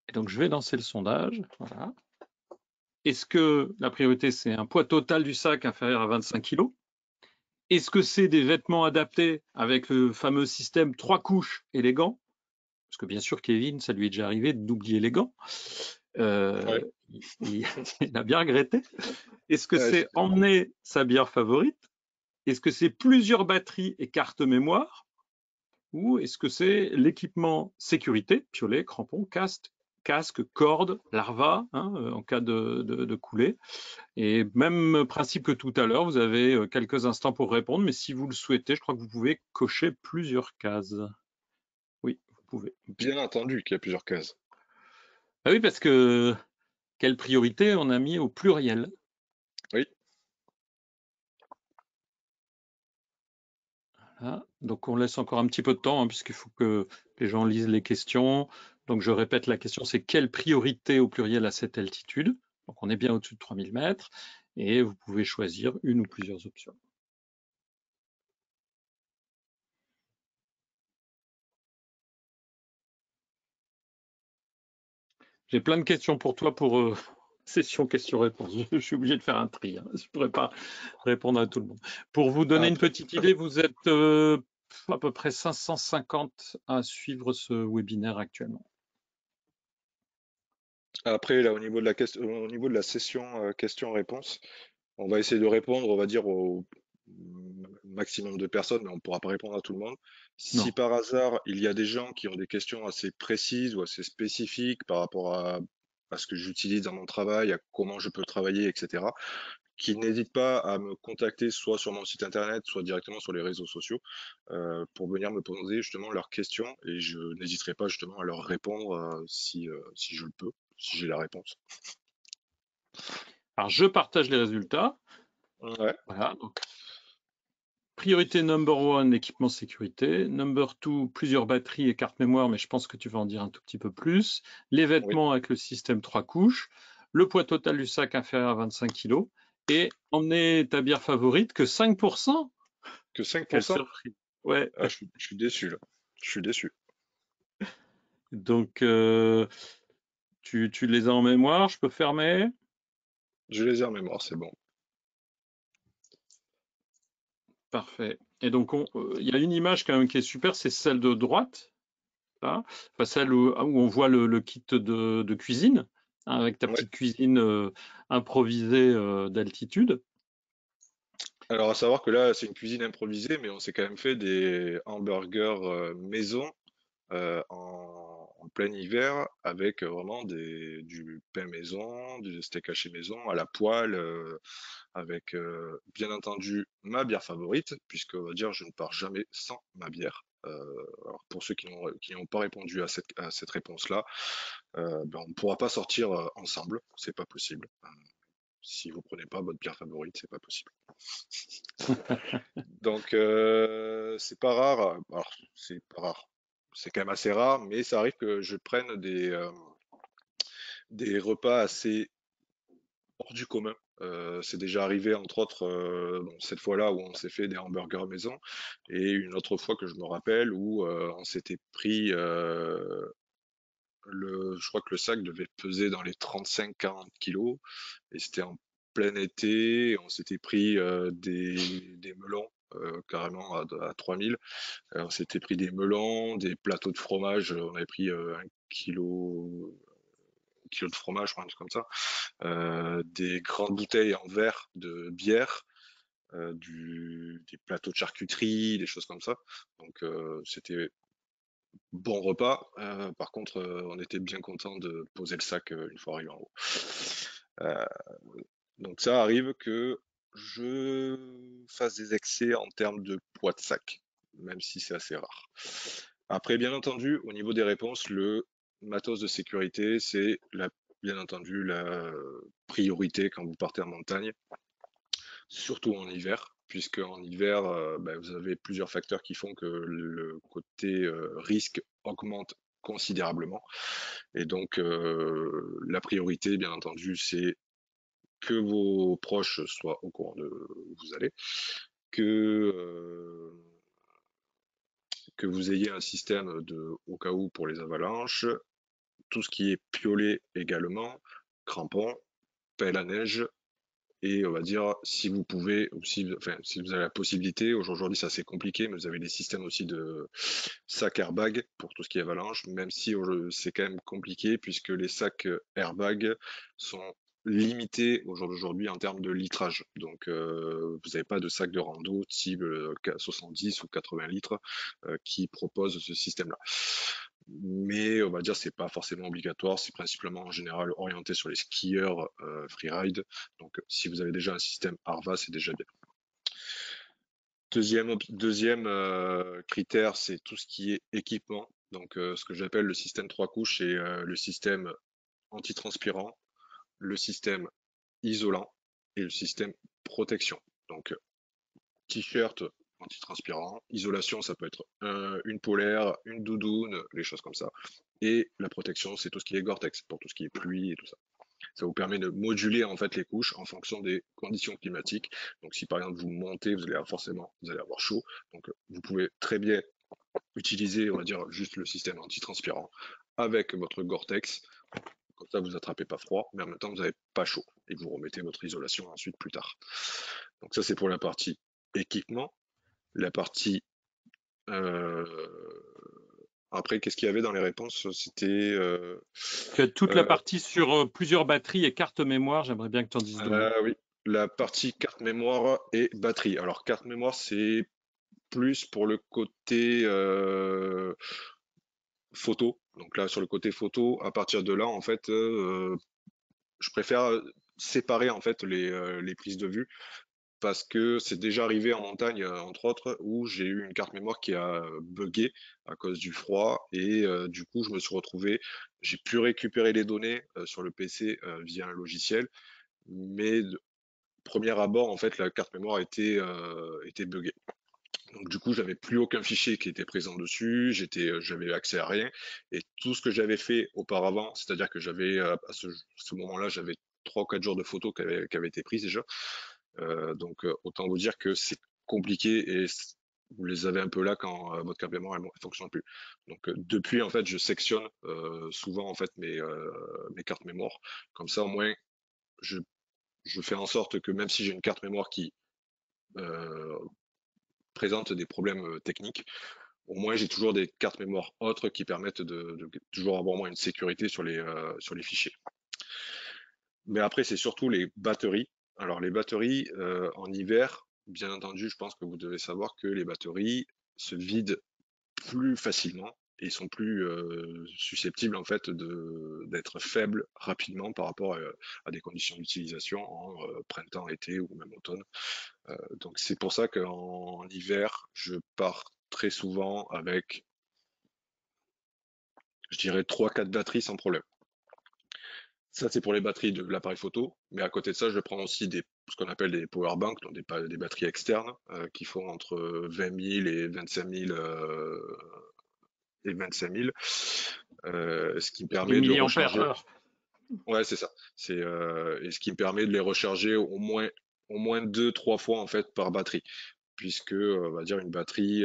Et donc je vais lancer le sondage, voilà. Est-ce que la priorité c'est un poids total du sac inférieur à 25 kg? Est-ce que c'est des vêtements adaptés avec le fameux système 3 couches élégant? Parce que bien sûr, Kevin, ça lui est déjà arrivé d'oublier les gants. Ouais. Il, il a bien regretté. Est-ce que Ouais, c'est emmener sa bière favorite? Est-ce que c'est plusieurs batteries et carte mémoire? Ou est-ce que c'est l'équipement sécurité, piolet, crampons, casque, corde, larva, hein, en cas de coulée? Et même principe que tout à l'heure, vous avez quelques instants pour répondre, mais si vous le souhaitez, je crois que vous pouvez cocher plusieurs cases. Oui, vous pouvez. bien entendu qu'il y a plusieurs cases. Ah oui, parce que quelle priorité on a mis au pluriel? Oui, Voilà. Donc on laisse encore un petit peu de temps, hein, puisqu'il faut que les gens lisent les questions. Donc je répète la question, c'est quelle priorité au pluriel à cette altitude? Donc on est bien au-dessus de 3000 mètres et vous pouvez choisir une ou plusieurs options. J'ai plein de questions pour toi pour session questions-réponses. Je suis obligé de faire un tri, hein. Je ne pourrais pas répondre à tout le monde. Pour vous donner une après, petite idée, vous êtes à peu près 550 à suivre ce webinaire actuellement. après là, au niveau de la question, au niveau de la session questions-réponses, on va essayer de répondre, on va dire, au maximum de personnes, mais on ne pourra pas répondre à tout le monde. Si Non. par hasard, il y a des gens qui ont des questions assez précises ou assez spécifiques par rapport à ce que j'utilise dans mon travail, à comment je peux travailler, etc., qui n'hésitent pas à me contacter soit sur mon site internet, soit directement sur les réseaux sociaux, pour venir me poser justement leurs questions et je n'hésiterai pas justement à leur répondre si je le peux, si j'ai la réponse. Alors je partage les résultats. Ouais, Voilà. Donc, priorité number one, l'équipement sécurité. Number two, plusieurs batteries et carte mémoire, mais je pense que tu vas en dire un tout petit peu plus. Les oui, vêtements avec le système 3 couches. Le poids total du sac inférieur à 25 kg. Et emmener ta bière favorite que 5%. que Quelle 5%? surprise. Ouais. Ah, je suis déçu là. Je suis déçu. Donc, tu les as en mémoire, je peux fermer. Je les ai en mémoire, c'est bon. Parfait. Et donc, il y a une image quand même qui est super, c'est celle de droite, là. Enfin, celle où on voit le kit de cuisine, hein, avec ta Ouais. petite cuisine improvisée d'altitude. Alors à savoir que là, c'est une cuisine improvisée, mais on s'est quand même fait des hamburgers maison en plein hiver avec vraiment du pain maison, du steak haché maison à la poêle, avec bien entendu ma bière favorite, puisque on va dire je ne pars jamais sans ma bière. Alors pour ceux qui n'ont pas répondu à cette réponse-là, ben, on ne pourra pas sortir ensemble, c'est pas possible. Si vous prenez pas votre bière favorite, c'est pas possible. Donc c'est pas rare. Alors c'est pas rare. C'est quand même assez rare, mais ça arrive que je prenne des repas assez hors du commun. C'est déjà arrivé entre autres bon, cette fois-là où on s'est fait des hamburgers maison et une autre fois que je me rappelle où on s'était pris je crois que le sac devait peser dans les 35-40 kilos et c'était en plein été. On s'était pris des melons carrément à 3000. On s'était pris des melons, des plateaux de fromage. On avait pris un kilo de fromage, je crois, un truc comme ça. Des grandes bouteilles en verre de bière. Des plateaux de charcuterie, des choses comme ça. Donc c'était bon repas. Par contre, on était bien content de poser le sac une fois arrivé en haut. Euh, donc ça arrive que je fasse des excès en termes de poids de sac, même si c'est assez rare. Après, bien entendu, au niveau des réponses, le matos de sécurité, bien entendu la priorité quand vous partez en montagne, surtout en hiver, puisque en hiver, bah, vous avez plusieurs facteurs qui font que le côté risque augmente considérablement. Et donc, la priorité, bien entendu, c'est que vos proches soient au courant de où vous allez, que, euh, que vous ayez un système au cas où pour les avalanches, tout ce qui est piolet également, crampons, pelle à neige, et on va dire, si vous pouvez, ou enfin, si vous avez la possibilité, aujourd'hui c'est assez compliqué, mais vous avez des systèmes aussi de sacs airbag pour tout ce qui est avalanche, même si c'est quand même compliqué puisque les sacs airbag sont limités au jour d'aujourd'hui en termes de litrage. Donc vous n'avez pas de sac de rando type 70 ou 80 litres qui propose ce système-là. Mais on va dire c'est pas forcément obligatoire, c'est principalement en général orienté sur les skieurs freeride. Donc si vous avez déjà un système Arva, c'est déjà bien. Deuxième critère, c'est tout ce qui est équipement. Donc, ce que j'appelle le système trois couches, c'est le système antitranspirant, le système isolant et le système protection. Donc, t-shirt antitranspirant, isolation, ça peut être une polaire, une doudoune, les choses comme ça. Et la protection, c'est tout ce qui est Gore-Tex, pour tout ce qui est pluie et tout ça. Ça vous permet de moduler en fait les couches en fonction des conditions climatiques. Donc si par exemple vous montez, vous allez avoir chaud. Donc vous pouvez très bien utiliser, on va dire, juste le système antitranspirant avec votre Gore-Tex. Comme ça, vous attrapez pas froid, mais en même temps, vous n'avez pas chaud. Et vous remettez votre isolation ensuite plus tard. Donc ça, c'est pour la partie équipement. La partie euh, après, qu'est-ce qu'il y avait dans les réponses? C'était Tu as toute la euh, partie sur plusieurs batteries et carte mémoire. J'aimerais bien que tu en dises deux mots. oui, la partie carte mémoire et batterie. Alors carte mémoire, c'est plus pour le côté photo. Donc là, sur le côté photo, à partir de là, en fait, je préfère séparer en fait les prises de vue parce que c'est déjà arrivé en montagne, entre autres, où j'ai eu une carte mémoire qui a buggé à cause du froid et du coup, je me suis retrouvé, j'ai pu récupérer les données sur le PC via un logiciel, mais de premier abord, en fait, la carte mémoire était buggée. Donc du coup, j'avais plus aucun fichier qui était présent dessus, j'avais accès à rien, et tout ce que j'avais fait auparavant, c'est-à-dire que j'avais à ce moment-là, j'avais 3 ou 4 jours de photos qui avaient été prises déjà. Donc autant vous dire que c'est compliqué et vous les avez un peu là quand votre carte mémoire elle fonctionne plus. Donc depuis en fait, je sectionne souvent en fait mes cartes mémoire. Comme ça au moins, je, je fais en sorte que même si j'ai une carte mémoire qui euh, présente des problèmes techniques, au moins j'ai toujours des cartes mémoire autres qui permettent de toujours avoir au moins une sécurité sur les fichiers. Mais après, c'est surtout les batteries. Alors les batteries en hiver, bien entendu, je pense que vous devez savoir que les batteries se vident plus facilement et sont plus susceptibles en fait d'être faibles rapidement par rapport à des conditions d'utilisation en printemps, été ou même automne. Donc c'est pour ça qu'en hiver, je pars très souvent avec, je dirais, 3-4 batteries sans problème. Ça, c'est pour les batteries de l'appareil photo, mais à côté de ça, je prends aussi ce qu'on appelle des power banks, donc des batteries externes, qui font entre 20 000 et 25 000 ce qui me Les permet de milliampères recharger. heure. Ouais, c'est ça. Et ce qui me permet de les recharger au moins 2-3 fois en fait par batterie, puisque on va dire une batterie,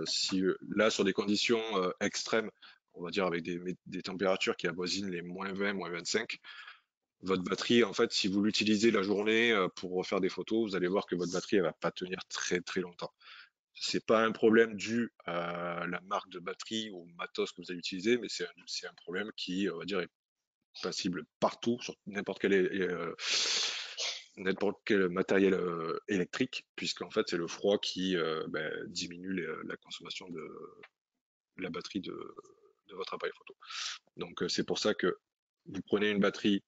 si là sur des conditions extrêmes, on va dire avec des températures qui avoisinent les -20, -25, votre batterie, en fait, si vous l'utilisez la journée pour faire des photos, vous allez voir que votre batterie elle va pas tenir très très longtemps. C'est pas un problème dû à la marque de batterie ou au matos que vous avez utilisé, mais c'est un problème qui, on va dire, est passible partout, sur n'importe quel matériel électrique, puisqu'en fait, c'est le froid qui diminue la consommation de la batterie de votre appareil photo. Donc, c'est pour ça que vous prenez une batterie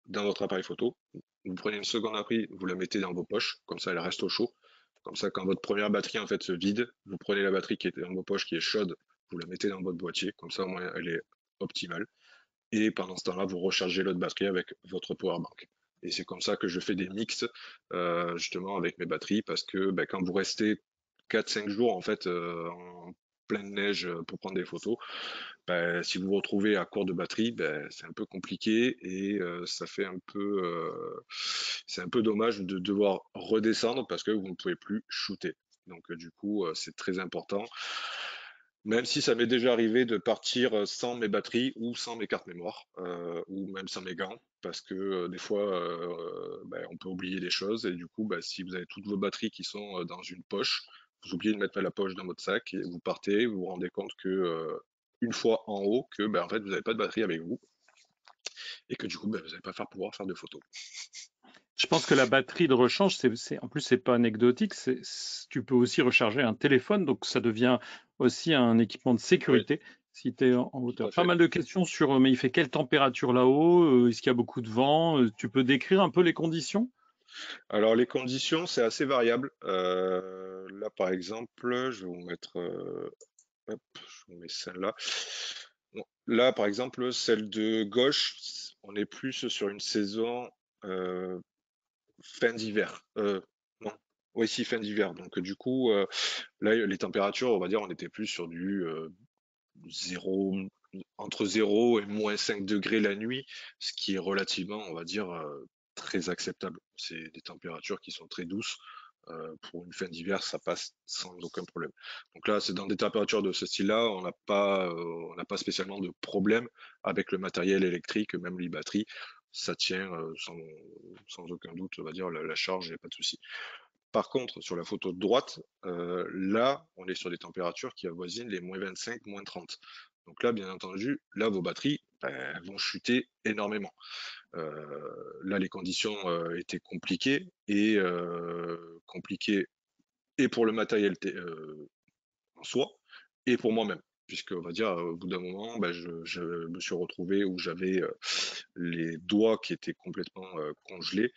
dans votre appareil photo, vous prenez une seconde batterie, vous la mettez dans vos poches, comme ça, elle reste au chaud. Comme ça, quand votre première batterie en fait se vide, vous prenez la batterie qui est dans vos poches, qui est chaude, vous la mettez dans votre boîtier, comme ça, au moins, elle est optimale. Et pendant ce temps-là, vous rechargez l'autre batterie avec votre power bank. Et c'est comme ça que je fais des mix justement avec mes batteries, parce que quand vous restez 4-5 jours en fait en pleine neige pour prendre des photos, si vous vous retrouvez à court de batterie, c'est un peu compliqué et ça fait c'est un peu dommage de devoir redescendre parce que vous ne pouvez plus shooter. Donc du coup, c'est très important. Même si ça m'est déjà arrivé de partir sans mes batteries ou sans mes cartes mémoire, ou même sans mes gants, parce que des fois, on peut oublier des choses, et du coup, si vous avez toutes vos batteries qui sont dans une poche, vous oubliez de mettre la poche dans votre sac, et vous partez, vous vous rendez compte que une fois en haut, que en fait, vous n'avez pas de batterie avec vous, et que du coup, vous n'allez pas pouvoir faire de photos. Je pense que la batterie de rechange, en plus, c'est pas anecdotique. Tu peux aussi recharger un téléphone, donc ça devient aussi un équipement de Oui, sécurité si tu es en tout hauteur. à Pas fait. mal de questions sur, mais il fait quelle température là-haut? Est-ce qu'il y a beaucoup de vent? Tu peux décrire un peu les conditions? Alors les conditions, c'est assez variable. Là, par exemple, je vais vous mettre, hop, je vous mets celle-là. Bon, là, par exemple, celle de gauche, on est plus sur une saison euh, fin d'hiver. Non, oui, si, fin d'hiver. Donc, du coup, là, les températures, on va dire, on était plus sur du 0, entre 0 et -5 degrés la nuit, ce qui est relativement, on va dire, très acceptable. C'est des températures qui sont très douces. Pour une fin d'hiver, ça passe sans aucun problème. Donc là, c'est dans des températures de ce style-là, on n'a pas spécialement de problème avec le matériel électrique, même les batteries. Ça tient sans aucun doute, on va dire, la charge, il n'y a pas de souci. Par contre, sur la photo de droite, là, on est sur des températures qui avoisinent les -25, -30. Donc là, bien entendu, là, vos batteries vont chuter énormément. Là, les conditions étaient compliquées et pour le matériel en soi, et pour moi-même. Puisque, on va dire, au bout d'un moment, je me suis retrouvé où j'avais les doigts qui étaient complètement congelés,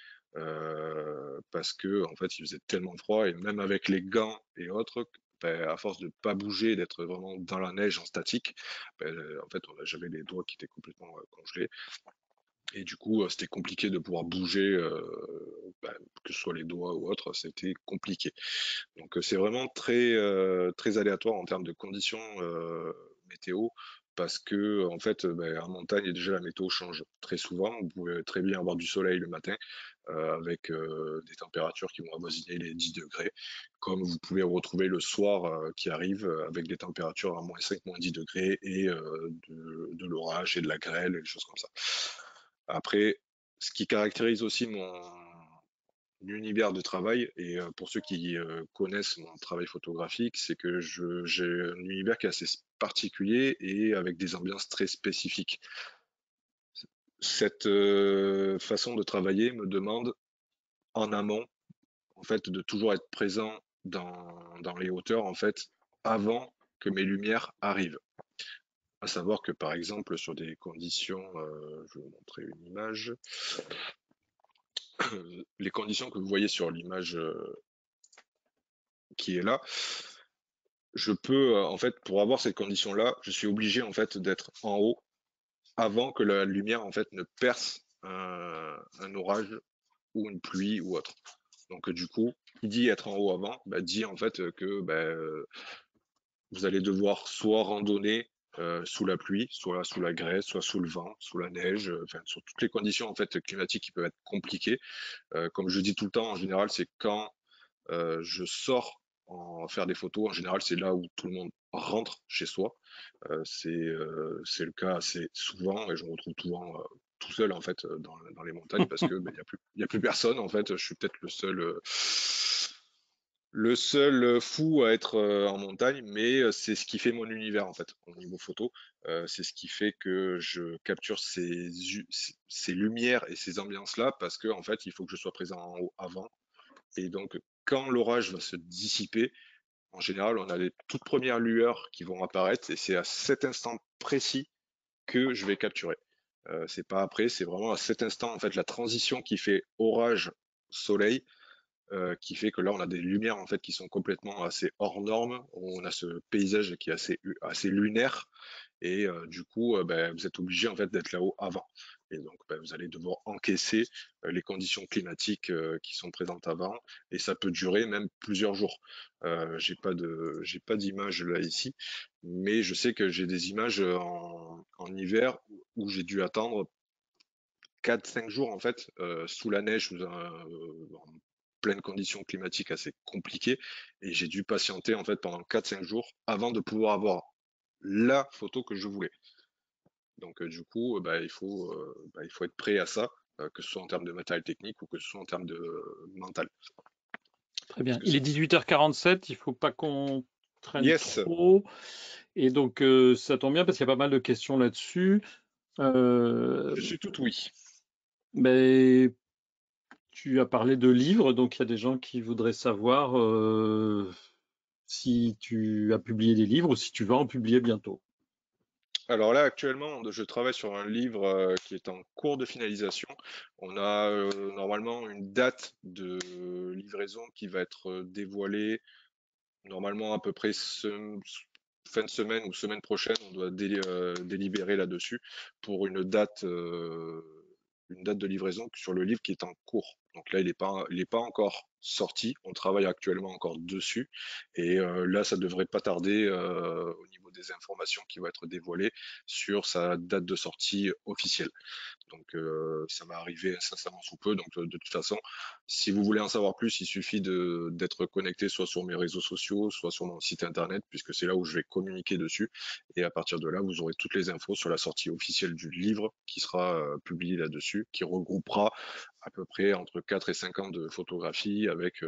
parce que, en fait, il faisait tellement froid, et même avec les gants et autres, à force de ne pas bouger, d'être vraiment dans la neige en statique, en fait, j'avais les doigts qui étaient complètement congelés. Et du coup, c'était compliqué de pouvoir bouger, que ce soit les doigts ou autre, c'était compliqué. Donc c'est vraiment très aléatoire en termes de conditions météo, parce que en fait, en montagne, déjà la météo change très souvent. Vous pouvez très bien avoir du soleil le matin, avec des températures qui vont avoisiner les 10 degrés, comme vous pouvez retrouver le soir qui arrive avec des températures à -5, -10 degrés, et de l'orage et de la grêle et des choses comme ça. Après, ce qui caractérise aussi univers de travail. Et pour ceux qui connaissent mon travail photographique, c'est que j'ai un univers qui est assez particulier et avec des ambiances très spécifiques. Cette façon de travailler me demande en amont, en fait, de toujours être présent dans les hauteurs, en fait, avant que mes lumières arrivent. À savoir que, par exemple, sur des conditions, je vais vous montrer une image, les conditions que vous voyez sur l'image qui est là, je peux, en fait, pour avoir cette condition-là, je suis obligé, en fait, d'être en haut avant que la lumière, en fait, ne perce un orage ou une pluie ou autre. Donc, du coup, qui dit être en haut avant, bah, dit en fait que vous allez devoir soit randonner sous la pluie, soit sous la grêle, soit sous le vent, sous la neige, enfin sur toutes les conditions en fait climatiques qui peuvent être compliquées. Comme je dis tout le temps, en général, c'est quand je sors en faire des photos. En général, c'est là où tout le monde rentre chez soi. C'est le cas assez souvent et je me retrouve souvent tout seul en fait dans les montagnes parce que il y a plus personne en fait. Je suis peut-être le seul fou à être en montagne, mais c'est ce qui fait mon univers en fait au niveau photo. C'est ce qui fait que je capture ces lumières et ces ambiances-là parce que en fait, il faut que je sois présent en haut avant. Et donc, quand l'orage va se dissiper, en général, on a les toutes premières lueurs qui vont apparaître et c'est à cet instant précis que je vais capturer. C'est pas après, c'est vraiment à cet instant en fait la transition qui fait orage-soleil qui fait que là on a des lumières en fait qui sont complètement assez hors normes. On a ce paysage qui est assez lunaire et du coup vous êtes obligé en fait d'être là-haut avant. Et donc vous allez devoir encaisser les conditions climatiques qui sont présentes avant et ça peut durer même plusieurs jours. J'ai pas d'image là ici, mais je sais que j'ai des images en hiver où j'ai dû attendre 4-5 jours en fait sous la neige, en pleine conditions climatiques assez compliquées, et j'ai dû patienter en fait pendant 4-5 jours avant de pouvoir avoir la photo que je voulais. Donc du coup, il faut être prêt à ça, que ce soit en termes de matériel technique ou que ce soit en termes de mental. Très Parce bien. que Il est c'est 18h47, il ne faut pas qu'on traîne yes, trop. Et donc, ça tombe bien parce qu'il y a pas mal de questions là-dessus. je suis tout oui. Mais tu as parlé de livres, donc il y a des gens qui voudraient savoir si tu as publié des livres ou si tu vas en publier bientôt. Alors là, actuellement, je travaille sur un livre qui est en cours de finalisation. On a normalement une date de livraison qui va être dévoilée normalement à peu près fin de semaine ou semaine prochaine. On doit délibérer là-dessus pour une date de livraison sur le livre qui est en cours. Donc là, il est pas encore sorti. On travaille actuellement encore dessus. Et là, ça devrait pas tarder au niveau des informations qui vont être dévoilées sur sa date de sortie officielle. Donc ça va arriver incessamment sous peu. Donc de toute façon, si vous voulez en savoir plus, il suffit d'être connecté soit sur mes réseaux sociaux, soit sur mon site internet, puisque c'est là où je vais communiquer dessus. Et à partir de là, vous aurez toutes les infos sur la sortie officielle du livre qui sera publié là-dessus, qui regroupera à peu près entre 4 et 5 ans de photographie avec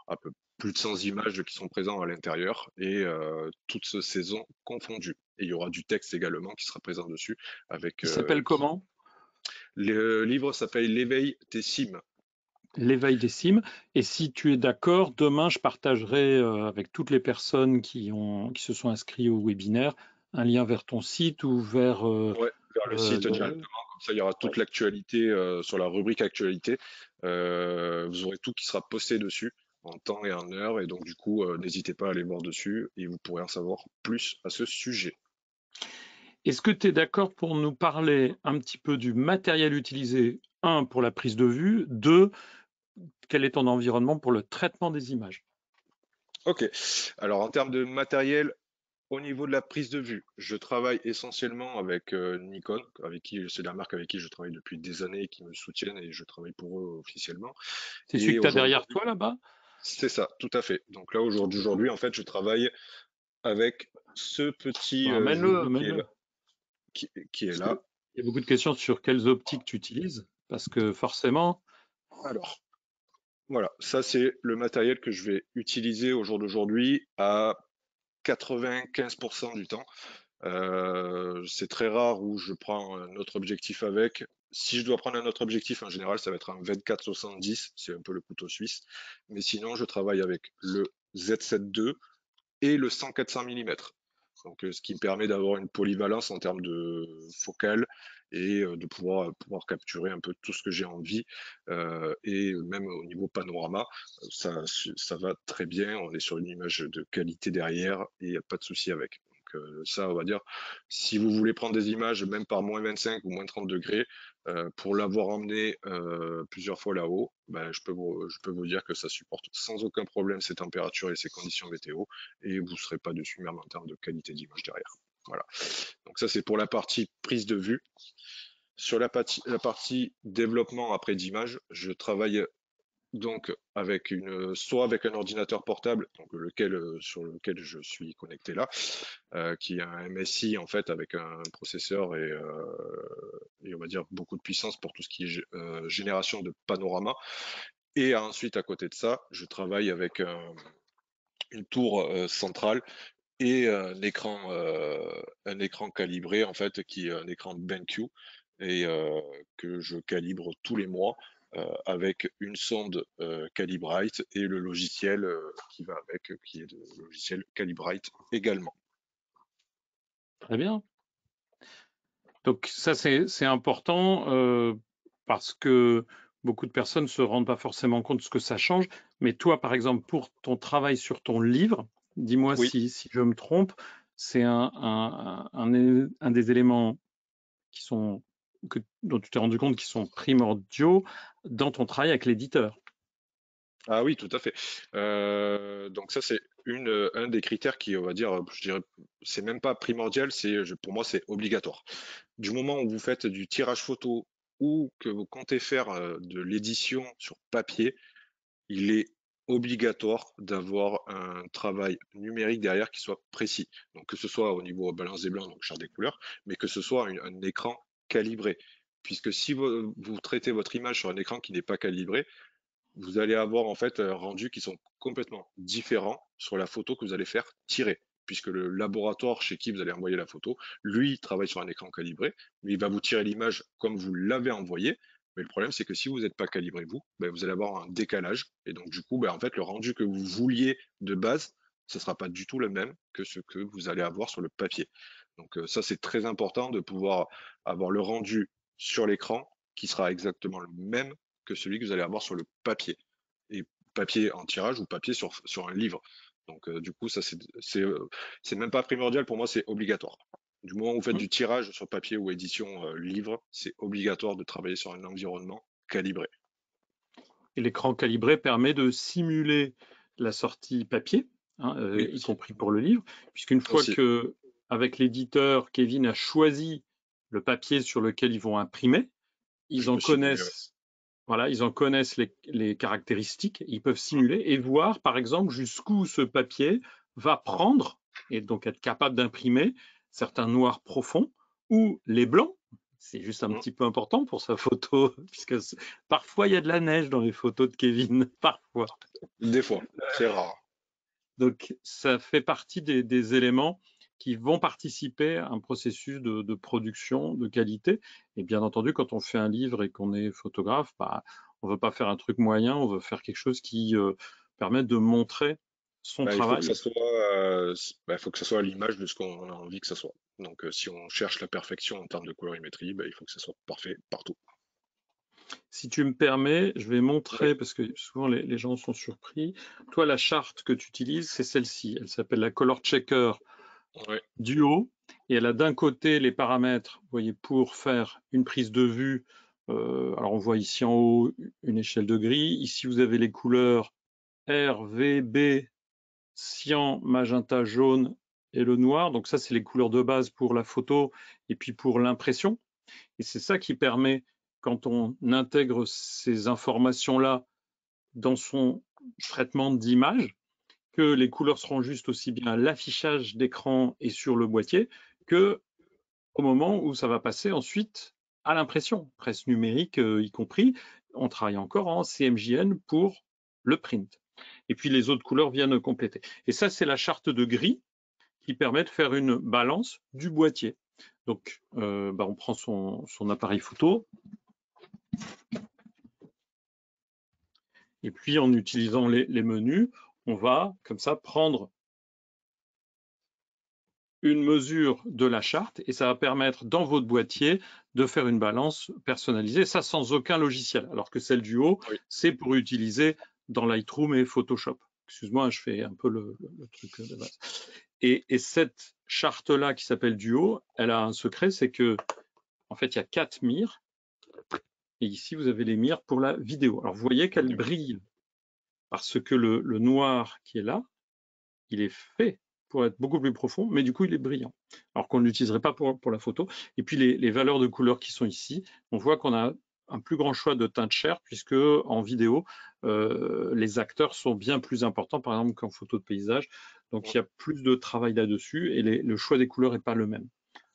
à peu plus de 100 images qui sont présentes à l'intérieur et toutes ces saisons confondues. Et il y aura du texte également qui sera présent dessus avec Il s'appelle comment? le livre s'appelle L'éveil des cimes. L'éveil des cimes. Et si tu es d'accord, demain, je partagerai avec toutes les personnes qui se sont inscrites au webinaire un lien vers ton site ou vers Ouais, vers le site le... directement, comme ça il y aura toute Ouais. l'actualité sur la rubrique actualité. Vous aurez tout qui sera posté dessus en temps et en heure, et donc du coup, n'hésitez pas à aller voir dessus et vous pourrez en savoir plus à ce sujet. Est-ce que tu es d'accord pour nous parler un petit peu du matériel utilisé, un, pour la prise de vue, deux, quel est ton environnement pour le traitement des images? Ok, alors en termes de matériel, au niveau de la prise de vue, je travaille essentiellement avec Nikon, c'est la marque avec qui je travaille depuis des années et qui me soutiennent et je travaille pour eux officiellement. C'est celui Et que tu as derrière aujourd'hui, toi là-bas? c'est ça, tout à fait. Donc là, aujourd'hui, en fait, je travaille avec ce petit Ben, amène-le, joujou qui est amène-le. là, qui est Parce là. qu'il y a beaucoup de questions sur quelles optiques tu utilises, parce que forcément, Alors, Voilà, ça c'est le matériel que je vais utiliser au jour d'aujourd'hui à 95% du temps. C'est très rare où je prends un autre objectif avec. Si je dois prendre un autre objectif, en général, ça va être un 24-70, c'est un peu le couteau suisse. Mais sinon, je travaille avec le Z7 II et le 100-400 mm. Donc, ce qui me permet d'avoir une polyvalence en termes de focale et de pouvoir capturer un peu tout ce que j'ai envie. Et même au niveau panorama, ça va très bien. On est sur une image de qualité derrière et il n'y a pas de souci avec. Donc, ça, on va dire, si vous voulez prendre des images, même par moins 25 ou moins 30 degrés, pour l'avoir emmené plusieurs fois là-haut, ben, je peux vous dire que ça supporte sans aucun problème ces températures et ces conditions météo et vous ne serez pas dessus même en termes de qualité d'image derrière. Voilà. Donc ça c'est pour la partie prise de vue. Sur la partie développement après d'image, je travaille donc soit avec un ordinateur portable, donc sur lequel je suis connecté là, qui a un MSI en fait avec un processeur et on va dire beaucoup de puissance pour tout ce qui est génération de panorama. Et ensuite à côté de ça, je travaille avec une tour centrale et un écran calibré en fait qui est un écran BenQ et que je calibre tous les mois avec une sonde Calibrite et le logiciel qui va avec, qui est le logiciel Calibrite également. Très bien. Donc ça, c'est important parce que beaucoup de personnes ne se rendent pas forcément compte de ce que ça change. Mais toi, par exemple, pour ton travail sur ton livre, dis-moi Oui, si je me trompe, c'est un des éléments dont tu t'es rendu compte qui sont primordiaux dans ton travail avec l'éditeur. ah oui, tout à fait. Donc ça, c'est un des critères qui, on va dire, je dirais, c'est même pas primordial, pour moi, c'est obligatoire. Du moment où vous faites du tirage photo ou que vous comptez faire de l'édition sur papier, il est obligatoire d'avoir un travail numérique derrière qui soit précis. Donc que ce soit au niveau balance des blancs, donc charte des couleurs, mais que ce soit un écran calibré. Puisque si vous traitez votre image sur un écran qui n'est pas calibré, vous allez avoir en fait rendus qui sont complètement différents sur la photo que vous allez faire tirer. Puisque le laboratoire chez qui vous allez envoyer la photo, lui, il travaille sur un écran calibré, mais il va vous tirer l'image comme vous l'avez envoyé. Mais le problème, c'est que si vous n'êtes pas calibré, ben, vous allez avoir un décalage. Et donc, du coup, ben, en fait, le rendu que vous vouliez de base, ce ne sera pas du tout le même que ce que vous allez avoir sur le papier. Donc, ça, c'est très important de pouvoir avoir le rendu sur l'écran qui sera exactement le même que celui que vous allez avoir sur le papier. Et papier en tirage ou papier sur un livre. Donc, du coup, ça, c'est même pas primordial pour moi, c'est obligatoire. Du moment où vous faites Mmh. du tirage sur papier ou édition livre, c'est obligatoire de travailler sur un environnement calibré. Et l'écran calibré permet de simuler la sortie papier, hein, Oui, y aussi. compris pour le livre, puisqu'une fois Aussi. que, avec l'éditeur, Kevin a choisi le papier sur lequel ils vont imprimer, ils Je en peux simuler, ouais. connaissent, voilà, ils en connaissent les caractéristiques, ils peuvent simuler et voir, par exemple, jusqu'où ce papier va prendre et donc être capable d'imprimer certains noirs profonds ou les blancs. C'est juste un Mm. petit peu important pour sa photo, puisque parfois il y a de la neige dans les photos de Kevin, parfois. Des fois, c'est rare. Donc ça fait partie des éléments qui vont participer à un processus de production de qualité. Et bien entendu, quand on fait un livre et qu'on est photographe, bah, on ne veut pas faire un truc moyen, on veut faire quelque chose qui permette de montrer son Bah, il faut que ça travail. soit, il faut que ça soit à l'image de ce qu'on a envie que ça soit. Donc, si on cherche la perfection en termes de colorimétrie, bah, il faut que ça soit parfait partout. Si tu me permets, je vais Oui, montrer, parce que souvent les gens sont surpris. Toi, la charte que tu utilises, c'est celle-ci. Elle s'appelle la Color Checker oui, Duo. Et elle a d'un côté les paramètres, vous voyez, pour faire une prise de vue. Alors on voit ici en haut une échelle de gris. Ici, vous avez les couleurs R, V, B, cyan, magenta, jaune et le noir. Donc ça, c'est les couleurs de base pour la photo et puis pour l'impression. Et c'est ça qui permet, quand on intègre ces informations-là dans son traitement d'image, que les couleurs seront juste aussi bien à l'affichage d'écran et sur le boîtier que au moment où ça va passer ensuite à l'impression, presse numérique y compris. On travaille encore en CMJN pour le print. Et puis les autres couleurs viennent compléter. Et ça, c'est la charte de gris qui permet de faire une balance du boîtier. Donc, on prend son appareil photo. Et puis, en utilisant les menus, on va, comme ça, prendre une mesure de la charte et ça va permettre, dans votre boîtier, de faire une balance personnalisée, ça sans aucun logiciel. Alors que celle du haut, Oui. c'est pour utiliser dans Lightroom et Photoshop. Excuse-moi, je fais un peu le truc de base. Et cette charte-là qui s'appelle Duo, elle a un secret, c'est que en fait, il y a 4 mires. Et ici, vous avez les mires pour la vidéo. Alors, vous voyez qu'elle brille parce que le noir qui est là, il est fait pour être beaucoup plus profond, mais du coup, il est brillant. Alors qu'on ne l'utiliserait pas pour la photo. Et puis, les valeurs de couleurs qui sont ici, on voit qu'on a un plus grand choix de teint de chair, puisque en vidéo, les acteurs sont bien plus importants, par exemple, qu'en photo de paysage. Donc, il y a plus de travail là-dessus et le choix des couleurs n'est pas le même.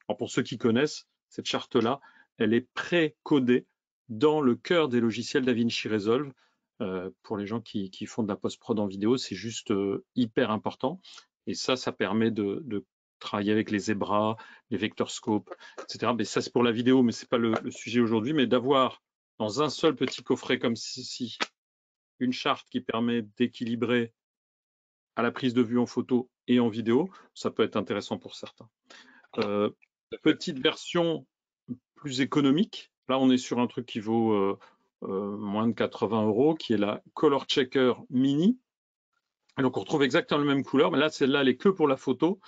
Alors, pour ceux qui connaissent, cette charte-là, elle est pré-codée dans le cœur des logiciels DaVinci Resolve. Pour les gens qui font de la post-prod en vidéo, c'est juste hyper important. Et ça permet de travailler avec les zébras, les vector scopes, etc. Mais ça, c'est pour la vidéo, mais ce n'est pas le sujet aujourd'hui. Mais d'avoir dans un seul petit coffret comme ceci, une charte qui permet d'équilibrer à la prise de vue en photo et en vidéo, ça peut être intéressant pour certains. Petite version plus économique. Là, on est sur un truc qui vaut moins de 80 €, qui est la Color Checker Mini. Et donc, on retrouve exactement la même couleur, mais là, celle-là, elle est que pour la photo.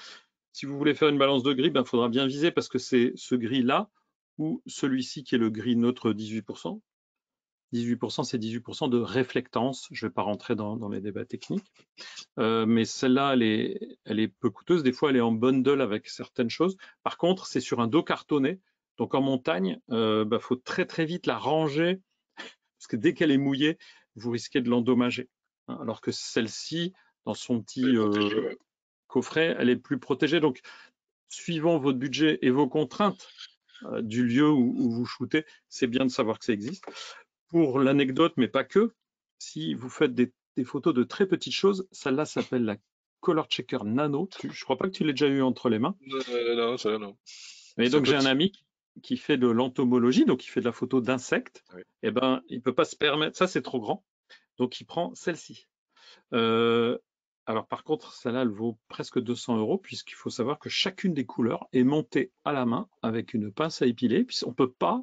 Si vous voulez faire une balance de gris, il faudra bien viser parce que c'est ce gris-là ou celui-ci qui est le gris neutre 18%. 18%, c'est 18% de réflectance. Je ne vais pas rentrer dans les débats techniques. Mais celle-là, elle est peu coûteuse. Des fois, elle est en bundle avec certaines choses. Par contre, c'est sur un dos cartonné. Donc, en montagne, faut très, très vite la ranger parce que dès qu'elle est mouillée, vous risquez de l'endommager. Alors que celle-ci, dans son petit coffret, elle est plus protégée. Donc, suivant votre budget et vos contraintes du lieu où vous shootez, c'est bien de savoir que ça existe. Pour l'anecdote, mais pas que, si vous faites des photos de très petites choses, celle-là s'appelle la Color Checker Nano. Je ne crois pas que tu l'aies déjà eu entre les mains. Non, ça non. Et donc j'ai un ami qui fait de l'entomologie, donc il fait de la photo d'insectes. Oui. Et ben, il peut pas se permettre, ça c'est trop grand, donc il prend celle-ci. Alors par contre, celle-là, elle vaut presque 200 €, puisqu'il faut savoir que chacune des couleurs est montée à la main avec une pince à épiler, puisqu'on ne peut pas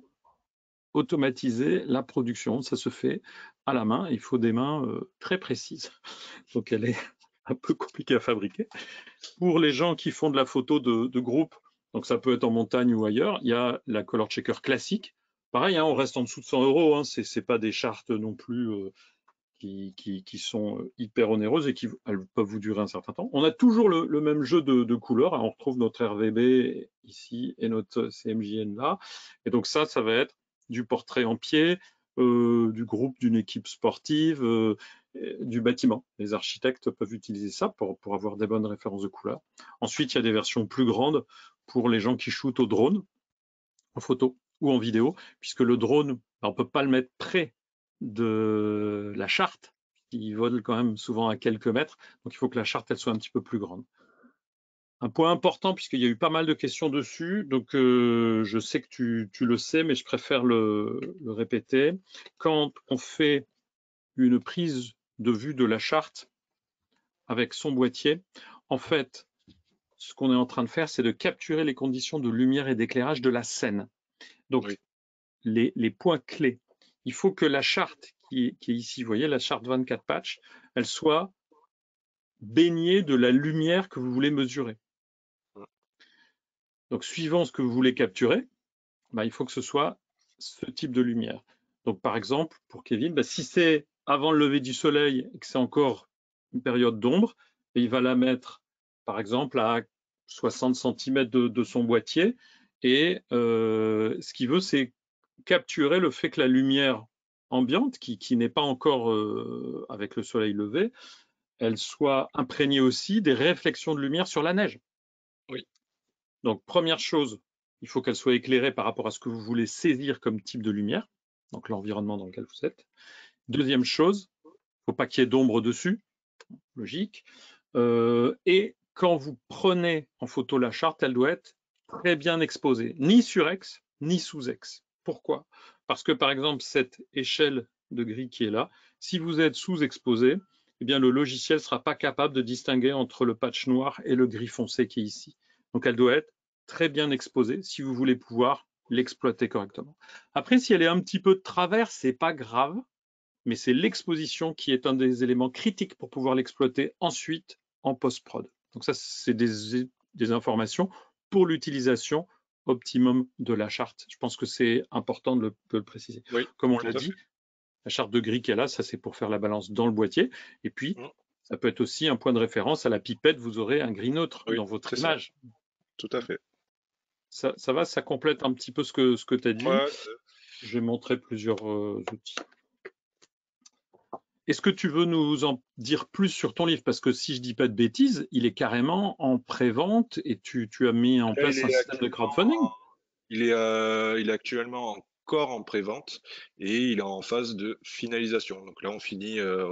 automatiser la production, ça se fait à la main, il faut des mains très précises, donc elle est un peu compliquée à fabriquer. Pour les gens qui font de la photo de groupe, donc ça peut être en montagne ou ailleurs, il y a la Color Checker classique. Pareil, on reste en dessous de 100 €, c'est pas des chartes non plus qui sont hyper onéreuses et elles peuvent vous durer un certain temps. On a toujours le même jeu de couleurs, on retrouve notre RVB ici et notre CMJN là, et donc ça va être du portrait en pied, du groupe d'une équipe sportive, du bâtiment. Les architectes peuvent utiliser ça pour avoir des bonnes références de couleurs. Ensuite, il y a des versions plus grandes pour les gens qui shootent au drone, en photo ou en vidéo, puisque le drone, on ne peut pas le mettre près de la charte, qui vole quand même souvent à quelques mètres, donc il faut que la charte elle soit un petit peu plus grande. Un point important, puisqu'il y a eu pas mal de questions dessus, donc je sais que tu le sais, mais je préfère le répéter. Quand on fait une prise de vue de la charte avec son boîtier, en fait, ce qu'on est en train de faire, c'est de capturer les conditions de lumière et d'éclairage de la scène. Donc, oui. les points clés, il faut que la charte qui est ici, vous voyez, la charte 24 patch, elle soit baignée de la lumière que vous voulez mesurer. Donc, suivant ce que vous voulez capturer, il faut que ce soit ce type de lumière. Donc, par exemple, pour Kevin, si c'est avant le lever du soleil et que c'est encore une période d'ombre, il va la mettre, par exemple, à 60 cm de son boîtier. Et ce qu'il veut, c'est capturer le fait que la lumière ambiante, qui n'est pas encore avec le soleil levé, elle soit imprégnée aussi des réflexions de lumière sur la neige. Oui. Donc, première chose, il faut qu'elle soit éclairée par rapport à ce que vous voulez saisir comme type de lumière, donc l'environnement dans lequel vous êtes. Deuxième chose, faut pas qu'il y ait d'ombre dessus, logique. Et quand vous prenez en photo la charte, elle doit être très bien exposée, ni surex, ni sous-ex. Pourquoi? Parce que par exemple, cette échelle de gris qui est là, si vous êtes sous-exposé, eh bien le logiciel ne sera pas capable de distinguer entre le patch noir et le gris foncé qui est ici. Donc elle doit être très bien exposée si vous voulez pouvoir l'exploiter correctement. Après, si elle est un petit peu de travers, c'est pas grave, mais c'est l'exposition qui est un des éléments critiques pour pouvoir l'exploiter ensuite en post-prod. Donc ça, c'est des informations pour l'utilisation optimum de la charte. Je pense que c'est important de le préciser. Oui, comme on tout l'a à fait. dit, la charte de gris qu'elle a, ça c'est pour faire la balance dans le boîtier. Et puis, ça peut être aussi un point de référence à la pipette, vous aurez un gris neutre Oui, dans votre c'est ça, image. tout à fait. Ça va, ça complète un petit peu ce que tu as dit. Ouais, Je vais montrer plusieurs outils. Est-ce que tu veux nous en dire plus sur ton livre? Parce que si je dis pas de bêtises, il est carrément en pré-vente et tu as mis en là, il place un est système de crowdfunding. il est actuellement encore en pré-vente et il est en phase de finalisation. Donc là, on finit, là,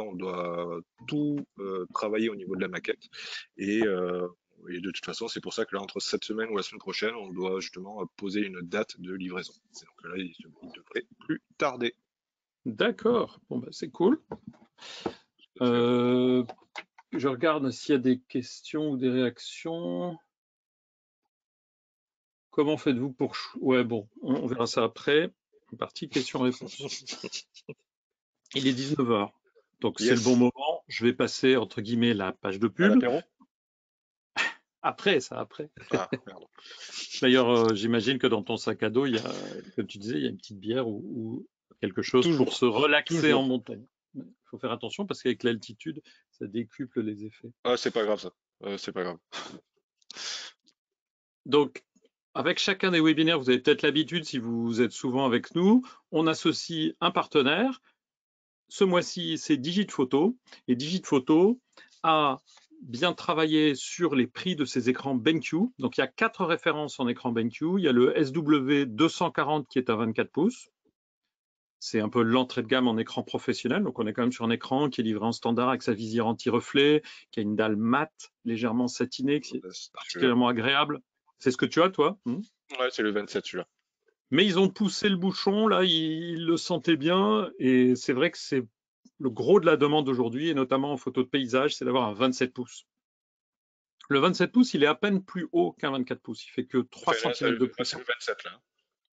on doit tout travailler au niveau de la maquette. Et de toute façon, c'est pour ça que là, entre cette semaine ou la semaine prochaine, on doit justement poser une date de livraison. Et donc là, il devrait plus tarder. D'accord, bon, bah, c'est cool. Je regarde s'il y a des questions ou des réactions. Comment faites-vous pour... Ouais, bon, on verra ça après. Partie questions-réponses. Il est 19 h. Donc c'est le bon Yes. moment. Je vais passer, entre guillemets, la page de À pub. l'apéro? Après, ça, après. Ah, merde. D'ailleurs, j'imagine que dans ton sac à dos, il y a, comme tu disais, il y a une petite bière ou quelque chose pour Toujours, se relaxer en toujours. montagne. Il faut faire attention parce qu'avec l'altitude, ça décuple les effets. Ah, c'est pas grave ça. C'est pas grave. Donc, avec chacun des webinaires, vous avez peut-être l'habitude, si vous êtes souvent avec nous, on associe un partenaire. Ce mois-ci, c'est Digitphoto. Et Digitphoto a bien travaillé sur les prix de ces écrans BenQ. Donc, il y a 4 références en écran BenQ. Il y a le SW240 qui est à 24 pouces. C'est un peu l'entrée de gamme en écran professionnel. Donc, on est quand même sur un écran qui est livré en standard avec sa visière anti-reflet, qui a une dalle mate, légèrement satinée, qui est Celui-là. particulièrement agréable. C'est ce que tu as, toi? Ouais, c'est le 27 celui-là. Mais ils ont poussé le bouchon, là, ils le sentaient bien. Et c'est vrai que c'est le gros de la demande aujourd'hui, et notamment en photo de paysage, c'est d'avoir un 27 pouces. Le 27 pouces, il est à peine plus haut qu'un 24 pouces. Il fait que 3 Enfin, là, cm de c'est plus. le 27 là.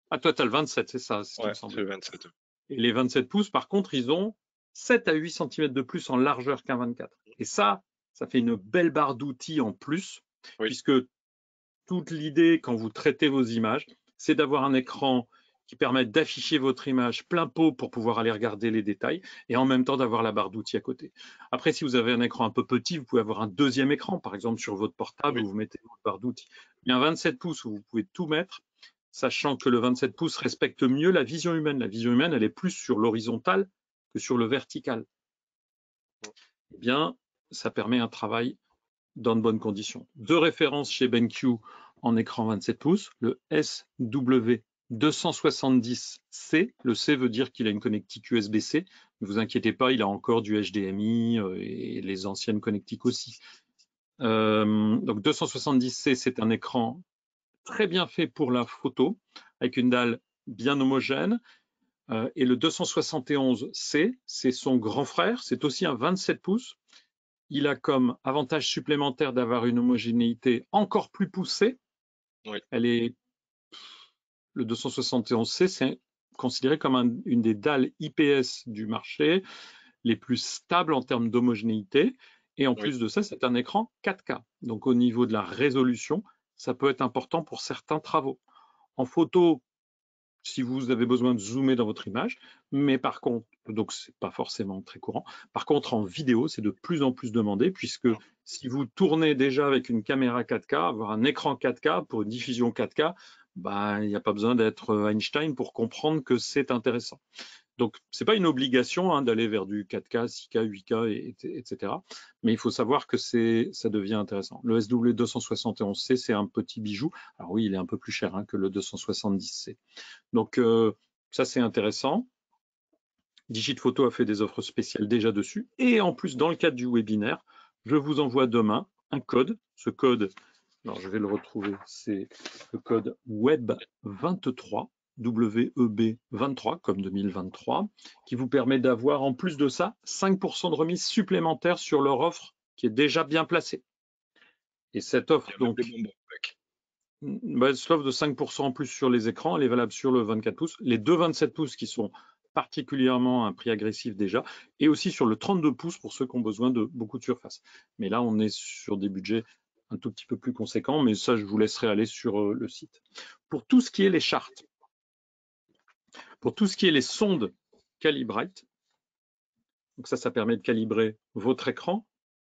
Ah, toi, tu as le 27, c'est ça, c'est ce qui me Ouais, c'est semblait. le 27. Et les 27 pouces, par contre, ils ont 7 à 8 cm de plus en largeur qu'un 24. Et ça fait une belle barre d'outils en plus, Oui, puisque toute l'idée, quand vous traitez vos images, c'est d'avoir un écran qui permet d'afficher votre image plein pot pour pouvoir aller regarder les détails et en même temps d'avoir la barre d'outils à côté. Après, si vous avez un écran un peu petit, vous pouvez avoir un deuxième écran, par exemple sur votre portable oui. où vous mettez votre barre d'outils. Il y a un 27 pouces où vous pouvez tout mettre, sachant que le 27 pouces respecte mieux la vision humaine. La vision humaine, elle est plus sur l'horizontal que sur le vertical. Eh bien, ça permet un travail dans de bonnes conditions. 2 références chez BenQ en écran 27 pouces, le SW270C. Le C veut dire qu'il a une connectique USB-C. Ne vous inquiétez pas, il a encore du HDMI et les anciennes connectiques aussi. Donc 270C, c'est un écran très bien fait pour la photo, avec une dalle bien homogène. Et le 271C, c'est son grand frère, c'est aussi un 27 pouces. Il a comme avantage supplémentaire d'avoir une homogénéité encore plus poussée. Oui. Elle est, le 271C, c'est considéré comme une des dalles IPS du marché, les plus stables en termes d'homogénéité. Et en Oui. plus de ça, c'est un écran 4K. Donc au niveau de la résolution, ça peut être important pour certains travaux. En photo, si vous avez besoin de zoomer dans votre image, mais par contre, donc c'est pas forcément très courant. Par contre, en vidéo, c'est de plus en plus demandé puisque si vous tournez déjà avec une caméra 4K, avoir un écran 4K pour une diffusion 4K, bah, il n'y a pas besoin d'être Einstein pour comprendre que c'est intéressant. Donc, c'est pas une obligation d'aller vers du 4K, 6K, 8K, etc. Mais il faut savoir que ça devient intéressant. Le SW271C, c'est un petit bijou. Alors oui, il est un peu plus cher que le 270C. Donc, ça, c'est intéressant. Digitphoto a fait des offres spéciales déjà dessus. Et en plus, dans le cadre du webinaire, je vous envoie demain un code. Ce code, alors je vais le retrouver, c'est le code WEB23, WEB23, comme 2023, qui vous permet d'avoir, en plus de ça, 5% de remise supplémentaire sur leur offre qui est déjà bien placée. Et cette Il offre, y a même donc, les bonbons avec. cette offre de 5% en plus sur les écrans, elle est valable sur le 24 pouces, les deux 27 pouces qui sont particulièrement à un prix agressif déjà, et aussi sur le 32 pouces pour ceux qui ont besoin de beaucoup de surface. Mais là, on est sur des budgets un tout petit peu plus conséquents, mais ça, je vous laisserai aller sur le site. Pour tout ce qui est les chartes, pour tout ce qui est les sondes Calibrite, donc ça permet de calibrer votre écran,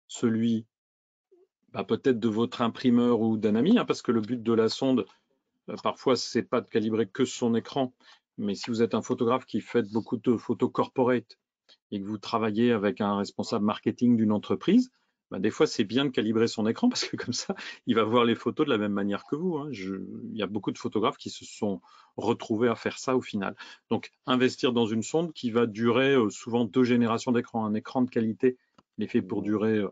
celui peut-être de votre imprimeur ou d'un ami, parce que le but de la sonde, parfois, c'est pas de calibrer que son écran, mais si vous êtes un photographe qui fait beaucoup de photos corporate et que vous travaillez avec un responsable marketing d'une entreprise, des fois, c'est bien de calibrer son écran parce que comme ça, il va voir les photos de la même manière que vous. Il y a beaucoup de photographes qui se sont retrouvés à faire ça au final. Donc, investir dans une sonde qui va durer souvent 2 générations d'écran. Un écran de qualité, il est fait pour durer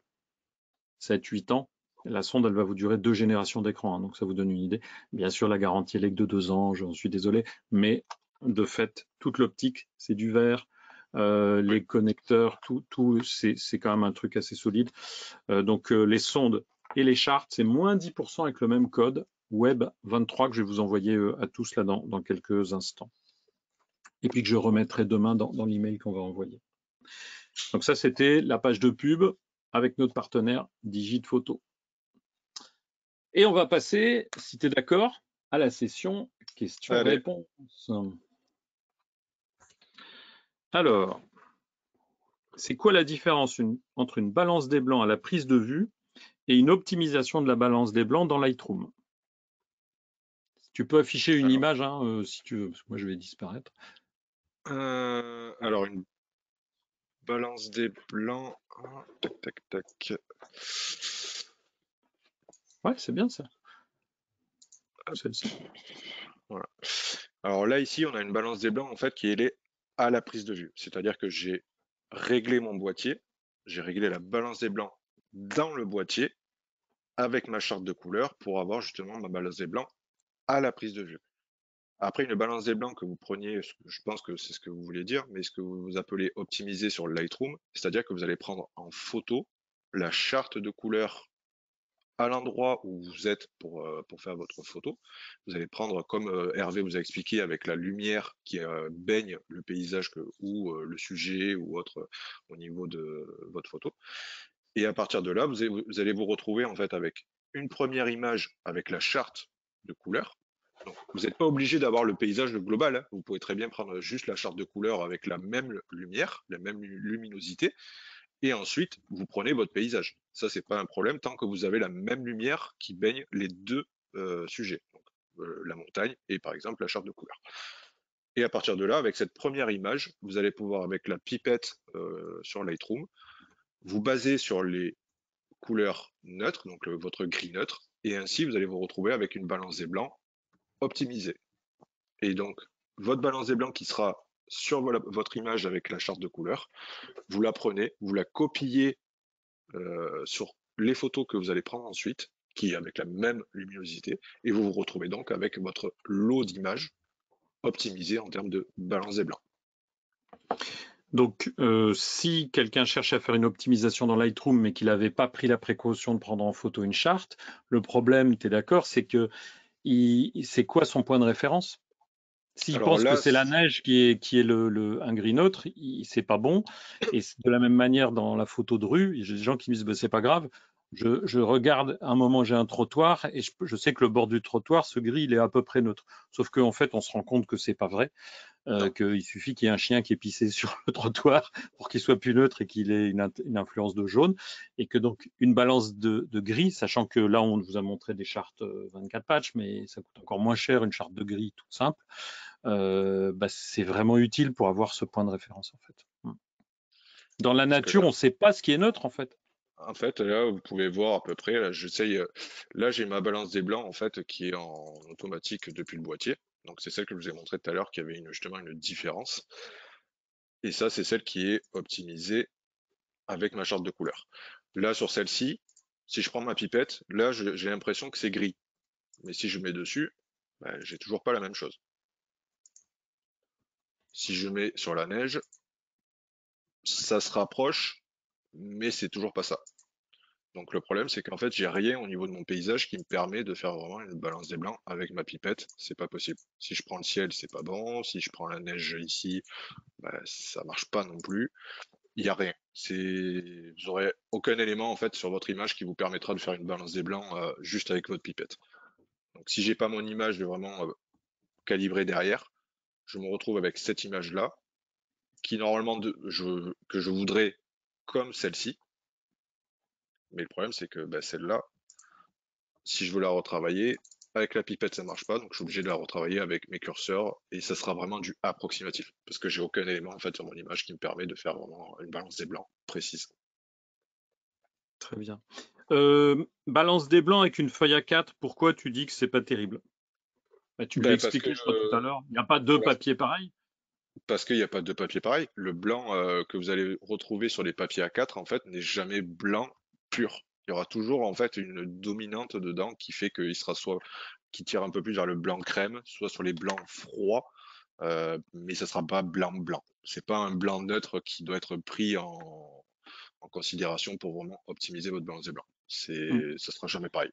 7-8 ans. La sonde, elle va vous durer 2 générations d'écran, donc ça vous donne une idée. Bien sûr, la garantie elle est que de 2 ans, j'en suis désolé, mais de fait, toute l'optique, c'est du verre, les connecteurs, tout c'est quand même un truc assez solide. Donc les sondes et les charts, c'est moins 10% avec le même code WEB23 que je vais vous envoyer à tous là dans quelques instants. Et puis que je remettrai demain dans l'email qu'on va envoyer. Donc ça, c'était la page de pub avec notre partenaire Digitphoto. Et on va passer, si tu es d'accord, à la session Allez, questions-réponses. Alors, c'est quoi la différence entre une balance des blancs à la prise de vue et une optimisation de la balance des blancs dans Lightroom? Tu peux afficher une alors, image si tu veux, parce que moi je vais disparaître. alors une balance des blancs. Ah, tac, tac, tac. Ouais, c'est bien ça. Celle-ci. Voilà. Alors là, ici, on a une balance des blancs en fait qui est à la prise de vue. C'est-à-dire que j'ai réglé mon boîtier, j'ai réglé la balance des blancs dans le boîtier avec ma charte de couleur pour avoir justement ma balance des blancs à la prise de vue. Après, une balance des blancs que vous preniez, je pense que c'est ce que vous voulez dire, mais ce que vous appelez optimiser sur le Lightroom, c'est-à-dire que vous allez prendre en photo la charte de couleur à l'endroit où vous êtes pour faire votre photo. Vous allez prendre, comme Hervé vous a expliqué, avec la lumière qui baigne le paysage ou le sujet ou autre au niveau de votre photo. Et à partir de là, vous allez vous retrouver en fait avec une première image avec la charte de couleur. Donc, vous n'êtes pas obligé d'avoir le paysage global, hein. Vous pouvez très bien prendre juste la charte de couleur avec la même lumière, la même luminosité, et ensuite vous prenez votre paysage. Ça, c'est pas un problème tant que vous avez la même lumière qui baigne les deux sujets, donc, la montagne et par exemple la charte de couleur. Et à partir de là, avec cette première image, vous allez pouvoir, avec la pipette sur Lightroom, vous baser sur les couleurs neutres, donc votre gris neutre, et ainsi vous allez vous retrouver avec une balance des blancs optimisée. Et donc, votre balance des blancs qui sera sur votre image avec la charte de couleurs, vous la prenez, vous la copiez sur les photos que vous allez prendre ensuite, qui est avec la même luminosité, et vous vous retrouvez donc avec votre lot d'images optimisé en termes de balance des blancs. Donc, si quelqu'un cherche à faire une optimisation dans Lightroom, mais qu'il n'avait pas pris la précaution de prendre en photo une charte, le problème, tu es d'accord, c'est que c'est quoi son point de référence? S'il Alors pense que là, c'est la neige qui est un gris neutre, c'est pas bon. Et de la même manière, dans la photo de rue, j'ai des gens qui me disent c'est pas grave. Je regarde, à un moment, j'ai un trottoir et je sais que le bord du trottoir, ce gris, il est à peu près neutre. Sauf qu'en fait, on se rend compte que c'est pas vrai. non. Qu'il suffit qu'il y ait un chien qui est pissé sur le trottoir pour qu'il soit plus neutre et qu'il ait une influence de jaune. Et que donc, une balance de gris, sachant que là, on vous a montré des chartes 24 patchs, mais ça coûte encore moins cher une charte de gris toute simple. C'est vraiment utile pour avoir ce point de référence en fait. Dans la Parce que nature, on ne sait pas ce qui est neutre en fait. en fait, là, vous pouvez voir à peu près, là, j'essaye, là, j'ai ma balance des blancs, en fait, qui est en automatique depuis le boîtier. Donc, c'est celle que je vous ai montré tout à l'heure, qui avait justement une différence. Et ça, c'est celle qui est optimisée avec ma charte de couleur. Là, sur celle-ci, si je prends ma pipette, là, j'ai l'impression que c'est gris. Mais si je mets dessus, ben, j'ai toujours pas la même chose. Si je mets sur la neige, ça se rapproche, mais c'est toujours pas ça. Donc le problème, c'est qu'en fait, j'ai rien au niveau de mon paysage qui me permet de faire vraiment une balance des blancs avec ma pipette. C'est pas possible. Si je prends le ciel, c'est pas bon. Si je prends la neige ici, ben, ça marche pas non plus. Il y a rien. Vous aurez aucun élément en fait sur votre image qui vous permettra de faire une balance des blancs juste avec votre pipette. Donc si j'ai pas mon image de vraiment calibrée derrière, je me retrouve avec cette image-là qui normalement que je voudrais comme celle-ci. Mais le problème, c'est que bah, celle-là, si je veux la retravailler, avec la pipette, ça marche pas, donc je suis obligé de la retravailler avec mes curseurs et ça sera vraiment du approximatif parce que j'ai aucun élément en fait sur mon image qui me permet de faire vraiment une balance des blancs précise. Très bien. Balance des blancs avec une feuille A4, pourquoi tu dis que c'est pas terrible? Bah, tu l'as Ben, parce que expliqué, je crois, tout à l'heure. Il n'y a pas deux voilà, papiers pareils? parce qu'il n'y a pas de papier pareil. Le blanc que vous allez retrouver sur les papiers A4 en fait n'est jamais blanc pur. Il y aura toujours en fait une dominante dedans qui fait qu'il sera soit qui tire un peu plus vers le blanc crème, soit sur les blancs froids, mais ça sera pas blanc blanc. C'est pas un blanc neutre qui doit être pris en considération pour vraiment optimiser votre balance des blancs. Hmm. Ça sera jamais pareil.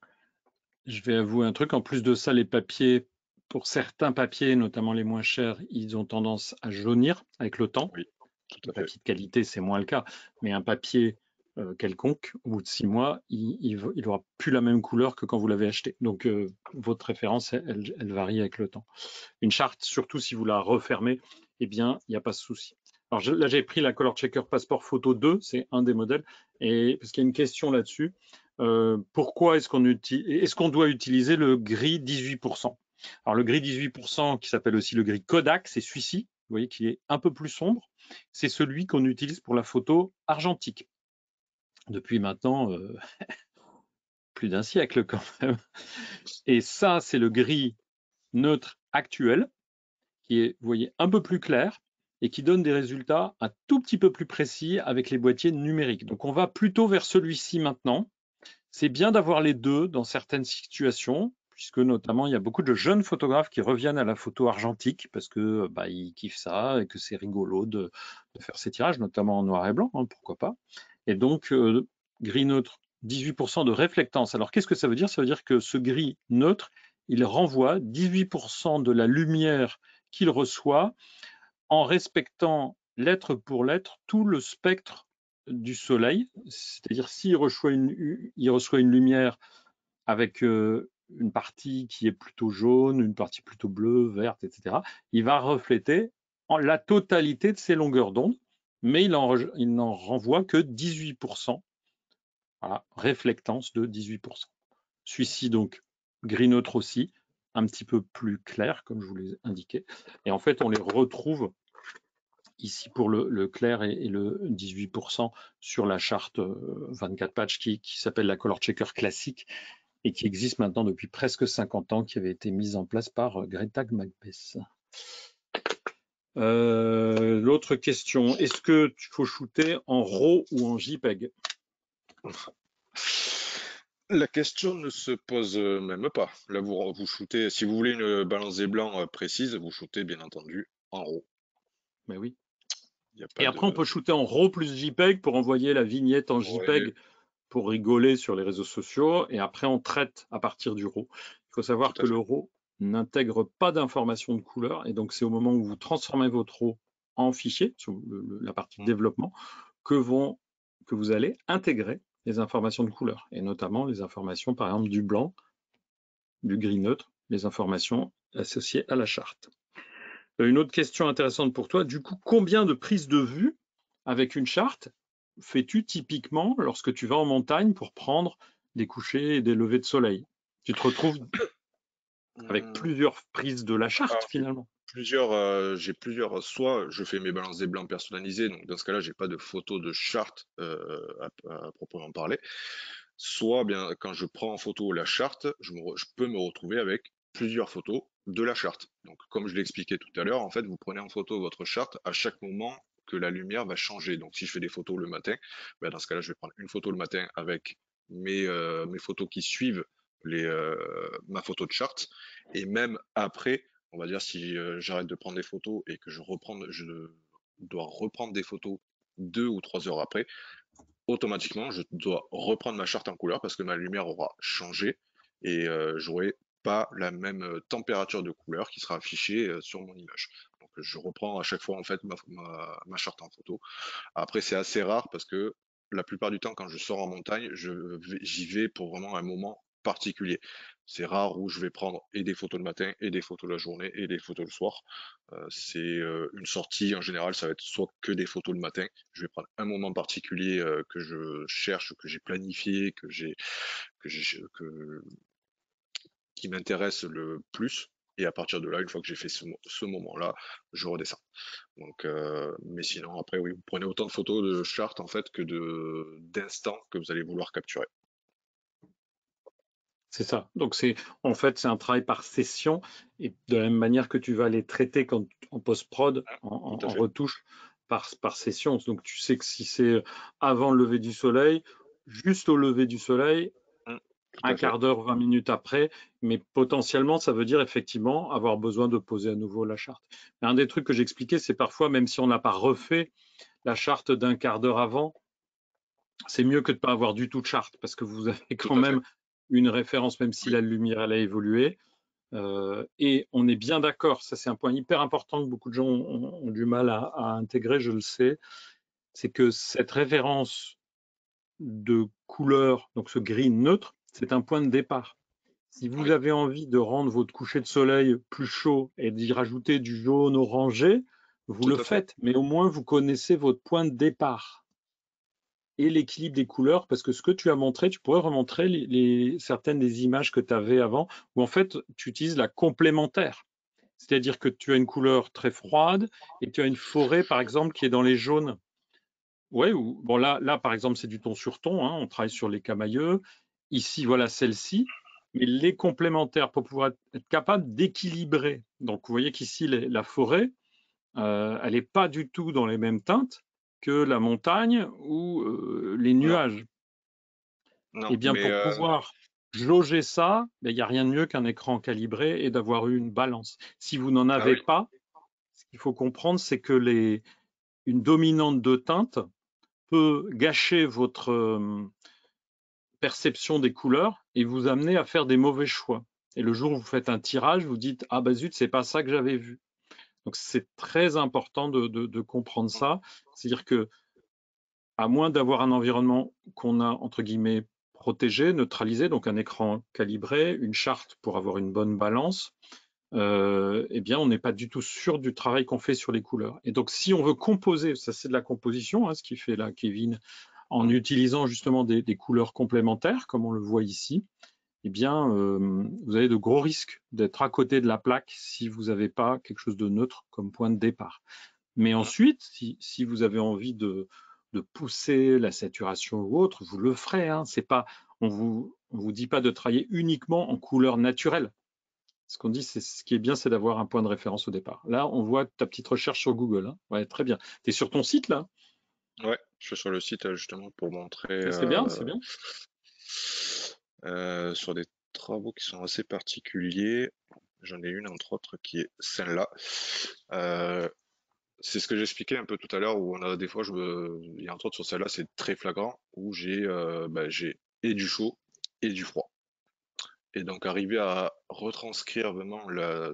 Je vais avouer un truc. En plus de ça, les papiers, pour certains papiers, notamment les moins chers, ils ont tendance à jaunir avec le temps. Oui, tout Un à fait. papier de qualité, c'est moins le cas. Mais un papier quelconque, au bout de 6 mois, il aura plus la même couleur que quand vous l'avez acheté. Donc, votre référence, elle varie avec le temps. Une charte, surtout si vous la refermez, eh bien, il n'y a pas de souci. Alors là, j'ai pris la Color Checker Passport Photo 2, c'est un des modèles, et parce qu'il y a une question là-dessus. Pourquoi est-ce qu'on doit utiliser le gris 18%? Alors le gris 18%, qui s'appelle aussi le gris Kodak, c'est celui-ci, vous voyez, qui est un peu plus sombre. C'est celui qu'on utilise pour la photo argentique depuis maintenant plus d'un siècle quand même. Et ça, c'est le gris neutre actuel, qui est, vous voyez, un peu plus clair et qui donne des résultats un tout petit peu plus précis avec les boîtiers numériques. Donc on va plutôt vers celui-ci maintenant. C'est bien d'avoir les deux dans certaines situations, puisque notamment il y a beaucoup de jeunes photographes qui reviennent à la photo argentique parce que bah, ils kiffent ça et que c'est rigolo de faire ces tirages, notamment en noir et blanc, hein, pourquoi pas. Et donc gris neutre, 18% de réflectance. Alors qu'est-ce que ça veut dire? Ça veut dire que ce gris neutre, il renvoie 18% de la lumière qu'il reçoit en respectant lettre pour lettre tout le spectre du soleil. C'est-à-dire s'il reçoit il reçoit une lumière avec une partie qui est plutôt jaune, une partie plutôt bleue, verte, etc., il va refléter la totalité de ses longueurs d'onde, mais il n'en renvoie que 18%. Voilà, réflectance de 18%. Celui-ci, donc, gris neutre aussi, un petit peu plus clair, comme je vous l'ai indiqué. Et en fait, on les retrouve ici pour le clair et le 18% sur la charte 24 patch qui s'appelle la Color Checker classique et qui existe maintenant depuis presque 50 ans, qui avait été mise en place par Greta Magpes. L'autre question, est-ce que tu faut shooter en RAW ou en JPEG? La question ne se pose même pas. Là, vous shootez, si vous voulez une balance des blancs précise, vous shootez bien entendu en RAW. Mais oui. Il n'y a Et pas après, on de. peut shooter en RAW plus JPEG pour envoyer la vignette en Ouais, JPEG pour rigoler sur les réseaux sociaux. Et après, on traite à partir du RAW. Il faut savoir tout à que le fait. RAW n'intègre pas d'informations de couleur. Et donc, c'est au moment où vous transformez votre RAW en fichier, sur la partie Mm. développement, que vous allez intégrer les informations de couleur. Et notamment les informations, par exemple, du blanc, du gris neutre, les informations associées à la charte. Une autre question intéressante pour toi, du coup, combien de prises de vue avec une charte fais-tu typiquement lorsque tu vas en montagne pour prendre des couchers et des levées de soleil? Tu te retrouves avec Mm. plusieurs prises de la charte Alors, finalement. j'ai plusieurs, soit je fais mes balances des blancs personnalisées, donc dans ce cas-là, j'ai pas de photo de charte à proprement parler. Soit bien quand je prends en photo la charte, je peux me retrouver avec plusieurs photos de la charte. Donc comme je l'ai expliqué tout à l'heure, en fait, vous prenez en photo votre charte à chaque moment que la lumière va changer. Donc si je fais des photos le matin, ben, dans ce cas-là, je vais prendre une photo le matin avec mes photos qui suivent ma photo de charte. Et même après, on va dire si j'arrête de prendre des photos et que je dois reprendre des photos 2 ou 3 heures après, automatiquement, je dois reprendre ma charte en couleur parce que ma lumière aura changé et j'aurai pas la même température de couleur qui sera affichée sur mon image. Donc je reprends à chaque fois en fait ma charte en photo. Après, c'est assez rare parce que la plupart du temps, quand je sors en montagne, j'y vais pour vraiment un moment particulier. C'est rare où je vais prendre et des photos le matin, et des photos la journée, et des photos le soir. C'est une sortie, en général, ça va être soit que des photos le matin. Je vais prendre un moment particulier que je cherche, que j'ai planifié, que j'ai, que, qui m'intéresse le plus. Et à partir de là, une fois que j'ai fait ce moment-là, je redescends. Donc, mais sinon, après, oui, vous prenez autant de photos de chartes en fait que d'instants que vous allez vouloir capturer. C'est ça. Donc en fait, c'est un travail par session et de la même manière que tu vas les traiter en post-prod, Tout à en fait. retouche par session. Donc tu sais que si c'est avant le lever du soleil, juste au lever du soleil, Tout un à fait. quart d'heure, 20 minutes après, mais potentiellement, ça veut dire effectivement avoir besoin de poser à nouveau la charte. Mais un des trucs que j'expliquais, c'est parfois, même si on n'a pas refait la charte d'un quart d'heure avant, c'est mieux que de ne pas avoir du tout de charte, parce que vous avez Tout quand à fait. même une référence, même si Oui. la lumière elle a évolué. Et on est bien d'accord, ça c'est un point hyper important que beaucoup de gens ont du mal à intégrer, je le sais, c'est que cette référence de couleur, donc ce gris neutre, c'est un point de départ. Si vous Oui. avez envie de rendre votre coucher de soleil plus chaud et d'y rajouter du jaune orangé, vous Tout le à fait. faites, mais au moins vous connaissez votre point de départ et l'équilibre des couleurs, parce que ce que tu as montré, tu pourrais remontrer certaines des images que tu avais avant, où en fait tu utilises la complémentaire. C'est-à-dire que tu as une couleur très froide et tu as une forêt, par exemple, qui est dans les jaunes. Ouais, ou, bon là, par exemple, c'est du ton sur ton, hein, on travaille sur les camailleux. Ici, voilà celle-ci. Mais les complémentaires, pour pouvoir être capable d'équilibrer. Donc, vous voyez qu'ici, la forêt, elle n'est pas du tout dans les mêmes teintes que la montagne ou les Non, nuages. non, Eh bien, mais pour pouvoir jauger ça, ben, il n'y a rien de mieux qu'un écran calibré et d'avoir eu une balance. Si vous n'en ah avez oui, pas, ce qu'il faut comprendre, c'est que une dominante de teinte peut gâcher votre perception des couleurs et vous amener à faire des mauvais choix. Et le jour où vous faites un tirage, vous dites ah bah zut, c'est pas ça que j'avais vu. Donc c'est très important de comprendre ça. C'est-à-dire que à moins d'avoir un environnement qu'on a entre guillemets protégé, neutralisé, donc un écran calibré, une charte pour avoir une bonne balance, eh bien, on n'est pas du tout sûr du travail qu'on fait sur les couleurs. Et donc, si on veut composer, ça c'est de la composition, hein, ce qu'il fait là, Kevin, en utilisant justement des couleurs complémentaires, comme on le voit ici, eh bien, vous avez de gros risques d'être à côté de la plaque si vous n'avez pas quelque chose de neutre comme point de départ. Mais ensuite, si vous avez envie de pousser la saturation ou autre, vous le ferez. Hein. C'est pas, on vous dit pas de travailler uniquement en couleur naturelle. Ce qu'on dit, c'est ce qui est bien, c'est d'avoir un point de référence au départ. Là, on voit ta petite recherche sur Google. Hein. Ouais, très bien. Tu es sur ton site là? ouais, je suis sur le site justement pour montrer C'est bien, c'est bien. sur des travaux qui sont assez particuliers. J'en ai une entre autres qui est celle-là. Euh, c'est ce que j'expliquais un peu tout à l'heure où on a des fois, il y a entre autres sur celle-là, c'est très flagrant où j'ai et du chaud et du froid. Et donc arriver à retranscrire vraiment la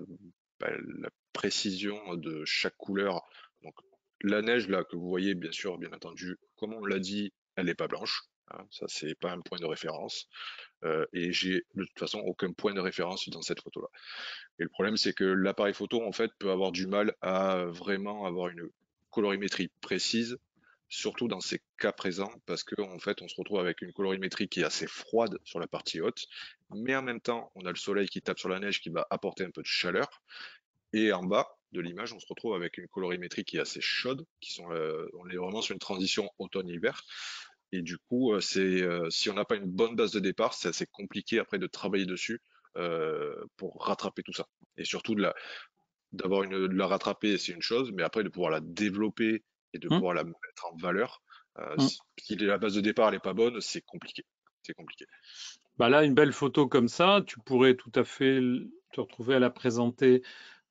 précision de chaque couleur. Donc la neige là que vous voyez, bien sûr, bien entendu, comme on l'a dit, elle n'est pas blanche. Hein, ça c'est pas un point de référence. Et j'ai de toute façon aucun point de référence dans cette photo-là. Et le problème c'est que l'appareil photo en fait peut avoir du mal à vraiment avoir une colorimétrie précise, surtout dans ces cas présents, parce qu'en fait, on se retrouve avec une colorimétrie qui est assez froide sur la partie haute, mais en même temps, on a le soleil qui tape sur la neige qui va apporter un peu de chaleur, et en bas de l'image, on se retrouve avec une colorimétrie qui est assez chaude, on est vraiment sur une transition automne-hiver, et du coup, si on n'a pas une bonne base de départ, c'est assez compliqué après de travailler dessus pour rattraper tout ça. Et surtout de la rattraper, c'est une chose, mais après de pouvoir la développer et de pouvoir la mettre en valeur. Si la base de départ n'est pas bonne, c'est compliqué. C'est compliqué. Bah là, une belle photo comme ça, tu pourrais tout à fait te retrouver à la présenter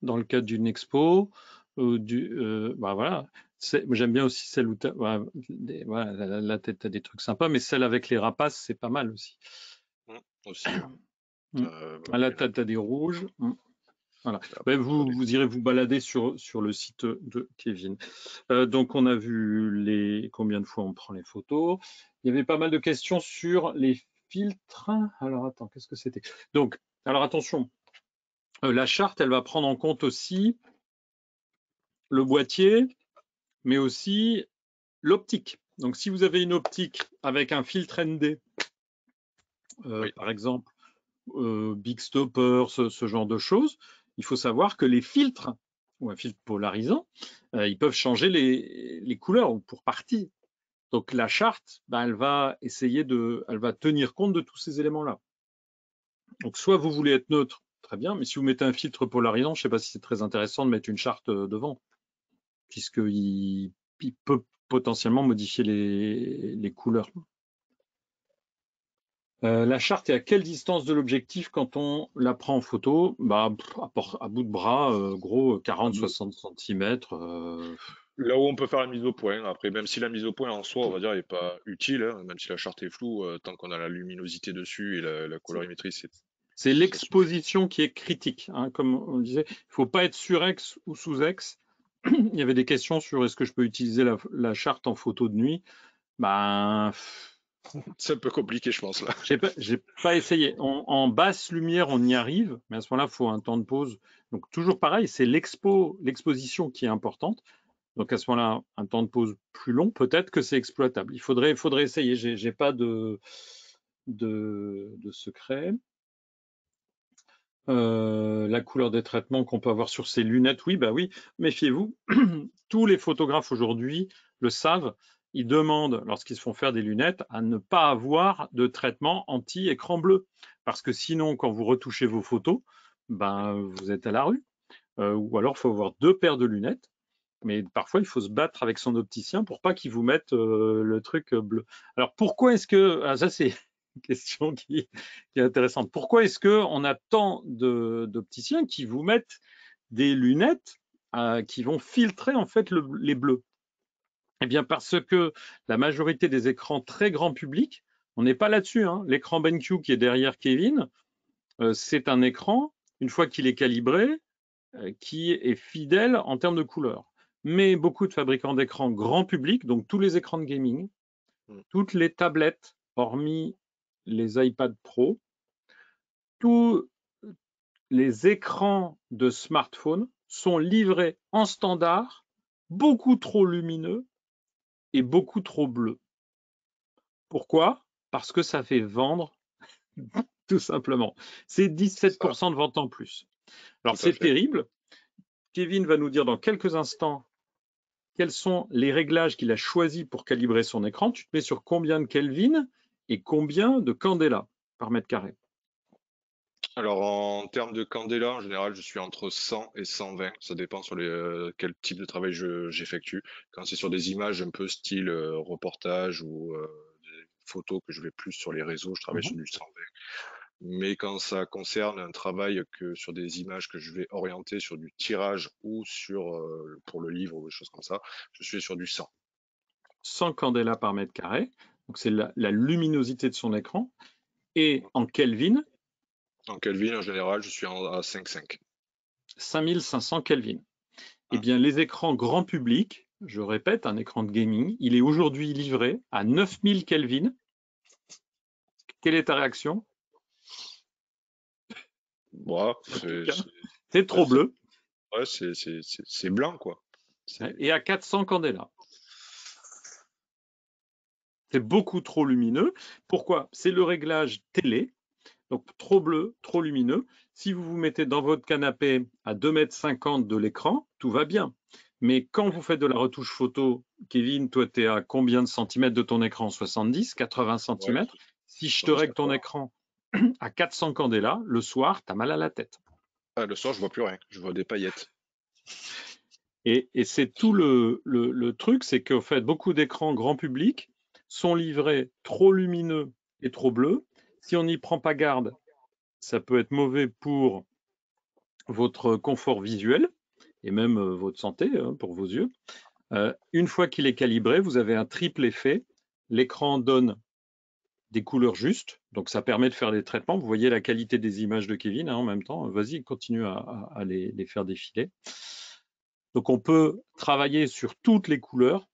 dans le cadre d'une expo. Bah voilà. J'aime bien aussi celle où voilà, là, tu as des trucs sympas, mais celle avec les rapaces, c'est pas mal aussi. Aussi. Là, tu as des rouges. Voilà. Ben, vous irez vous balader sur le site de Kevin. Donc, on a vu combien de fois on prend les photos. Il y avait pas mal de questions sur les filtres. Alors, attends, qu'est-ce que c'était? Donc, alors attention, la charte, elle va prendre en compte aussi le boîtier, mais aussi l'optique. Donc, si vous avez une optique avec un filtre ND, par exemple, Big Stopper, ce genre de choses, il faut savoir que les filtres, ou un filtre polarisant, ils peuvent changer les couleurs ou pour partie. Donc la charte, elle va elle va tenir compte de tous ces éléments-là. Donc soit vous voulez être neutre, très bien, mais si vous mettez un filtre polarisant, je ne sais pas si c'est très intéressant de mettre une charte devant, puisqu'il peut potentiellement modifier les couleurs. La charte est à quelle distance de l'objectif quand on la prend en photo? À bout de bras, gros 40-60 cm. Là où on peut faire la mise au point. Après, même si la mise au point en soi, on va dire, n'est pas utile, même si la charte est floue, tant qu'on a la luminosité dessus et la colorimétrie, c'est l'exposition qui est critique. Hein, comme on disait, il ne faut pas être surex ou sous-ex. Il y avait des questions sur est-ce que je peux utiliser la charte en photo de nuit. C'est un peu compliqué, je pense, là. J'ai pas essayé. En basse lumière, on y arrive, mais à ce moment-là, il faut un temps de pause. Donc, toujours pareil, c'est l'exposition qui est importante. Donc, à ce moment-là, un temps de pause plus long, peut-être que c'est exploitable. Il faudrait essayer. J'ai pas de secret. La couleur des traitements qu'on peut avoir sur ces lunettes, oui, oui. Méfiez-vous. Tous les photographes aujourd'hui le savent. Ils demandent, lorsqu'ils se font faire des lunettes, à ne pas avoir de traitement anti-écran bleu. Parce que sinon, quand vous retouchez vos photos, vous êtes à la rue. Ou alors, il faut avoir 2 paires de lunettes. Mais parfois, il faut se battre avec son opticien pour pas qu'il vous mette le truc bleu. Alors, pourquoi est-ce que... ça, c'est une question qui est intéressante. Pourquoi est-ce qu'on a tant d'opticiens qui vous mettent des lunettes qui vont filtrer en fait les bleus? Eh bien, parce que la majorité des écrans très grand public, on n'est pas là-dessus. Hein. L'écran BenQ qui est derrière Kevin, c'est un écran, une fois qu'il est calibré, qui est fidèle en termes de couleur. Mais beaucoup de fabricants d'écrans grand public, donc tous les écrans de gaming, toutes les tablettes, hormis les iPad Pro, tous les écrans de smartphone sont livrés en standard, beaucoup trop lumineux et beaucoup trop bleus. Pourquoi? Parce que ça fait vendre, tout simplement. C'est 17% de vente en plus. Alors c'est terrible. Kevin va nous dire dans quelques instants quels sont les réglages qu'il a choisis pour calibrer son écran. Tu te mets sur combien de Kelvin et combien de candela par mètre carré? Alors, en termes de candela, en général, je suis entre 100 et 120. Ça dépend sur quel type de travail j'effectue. Quand c'est sur des images un peu style reportage ou des photos que je vais plus sur les réseaux, je travaille sur du 120. Mais quand ça concerne un travail sur des images que je vais orienter sur du tirage ou pour le livre ou des choses comme ça, je suis sur du 100. 100 candela par mètre carré. Donc, c'est la luminosité de son écran. Et en Kelvin? En Kelvin, en général, je suis à 5,5. 5500 Kelvin. Eh bien, les écrans grand public, je répète, un écran de gaming, il est aujourd'hui livré à 9000 Kelvin. Quelle est ta réaction? C'est trop bleu. Ouais, c'est blanc, quoi. Et à 400 candela. C'est beaucoup trop lumineux. Pourquoi? C'est le réglage télé. Donc, trop bleu, trop lumineux. Si vous vous mettez dans votre canapé à 2,50 m de l'écran, tout va bien. Mais quand vous faites de la retouche photo, Kevin, toi, tu es à combien de centimètres de ton écran? 70, 80 cm. Si je te règle ton écran à 400 candela, le soir, tu as mal à la tête. Le soir, je vois plus rien. Je vois des paillettes. Et c'est tout le truc, c'est qu'en fait, beaucoup d'écrans grand public sont livrés trop lumineux et trop bleus. Si on n'y prend pas garde, ça peut être mauvais pour votre confort visuel et même votre santé, hein, pour vos yeux. Une fois qu'il est calibré, vous avez un triple effet. L'écran donne des couleurs justes, donc ça permet de faire des traitements. Vous voyez la qualité des images de Kevin, hein, en même temps. Vas-y, continue à les faire défiler. Donc on peut travailler sur toutes les couleurs,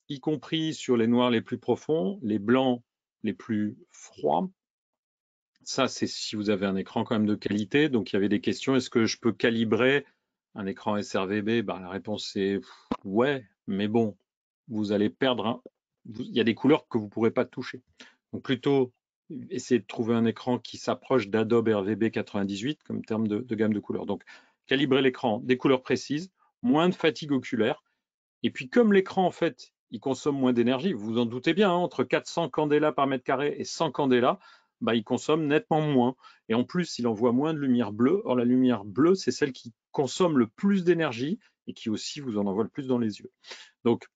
y compris sur les noirs les plus profonds, les blancs les plus froids. Ça, c'est si vous avez un écran quand même de qualité. Donc il y avait des questions, est-ce que je peux calibrer un écran SRVB? Ben, la réponse est ouais, mais bon, vous allez perdre. Il y a des couleurs que vous ne pourrez pas toucher. Donc plutôt essayer de trouver un écran qui s'approche d'Adobe RVB 98 comme terme de gamme de couleurs. Donc calibrer l'écran, des couleurs précises, moins de fatigue oculaire. Et puis comme l'écran, en fait, il consomme moins d'énergie, vous vous en doutez bien, hein, entre 400 candela par mètre carré et 100 candela, bah, il consomme nettement moins. Et en plus, il envoie moins de lumière bleue. Or, la lumière bleue, c'est celle qui consomme le plus d'énergie et qui aussi vous en envoie le plus dans les yeux. Donc,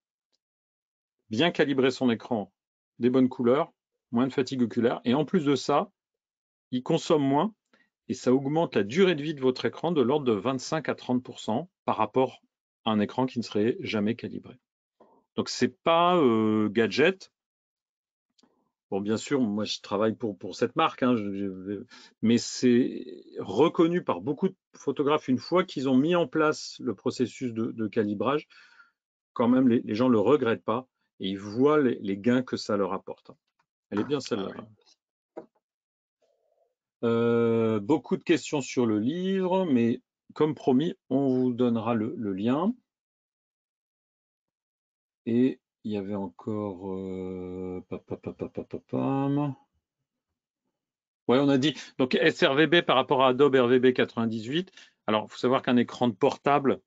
bien calibrer son écran, des bonnes couleurs, moins de fatigue oculaire. Et en plus de ça, il consomme moins et ça augmente la durée de vie de votre écran de l'ordre de 25 à 30% par rapport à un écran qui ne serait jamais calibré. Donc, c'est pas gadget. Bon, bien sûr, moi, je travaille pour cette marque, hein, mais c'est reconnu par beaucoup de photographes une fois qu'ils ont mis en place le processus de calibrage. Quand même, les gens ne le regrettent pas et ils voient les gains que ça leur apporte. Elle est bien Ah celle-là. oui. Beaucoup de questions sur le livre, mais comme promis, on vous donnera le lien. Et il y avait encore... Ouais, on a dit. Donc SRVB par rapport à Adobe RVB 98. Alors, il faut savoir qu'un écran de portable,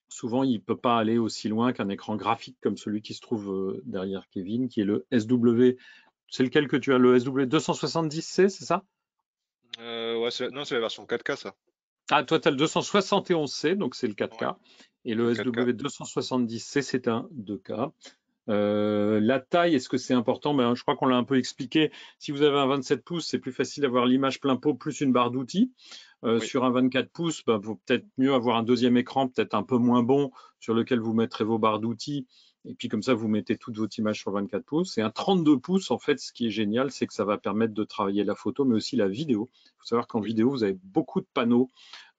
souvent, il ne peut pas aller aussi loin qu'un écran graphique comme celui qui se trouve derrière Kevin, qui est le SW. C'est lequel que tu as, le SW 270C, c'est ça? Ouais, non, c'est la version 4K, ça. Ah, toi, tu as le 271C, donc c'est le Ouais, 4K. Et le le 4K. SW 270C, c'est un 2K. La taille, est-ce que c'est important? Ben, je crois qu'on l'a un peu expliqué. Si vous avez un 27 pouces, c'est plus facile d'avoir l'image plein pot plus une barre d'outils. Oui. Sur un 24 pouces, il vaut peut-être mieux avoir un deuxième écran, peut-être un peu moins bon, sur lequel vous mettrez vos barres d'outils. Et puis comme ça, vous mettez toute votre image sur 24 pouces. Et un 32 pouces, en fait, ce qui est génial, c'est que ça va permettre de travailler la photo, mais aussi la vidéo. Il faut savoir qu'en Oui. vidéo, vous avez beaucoup de panneaux,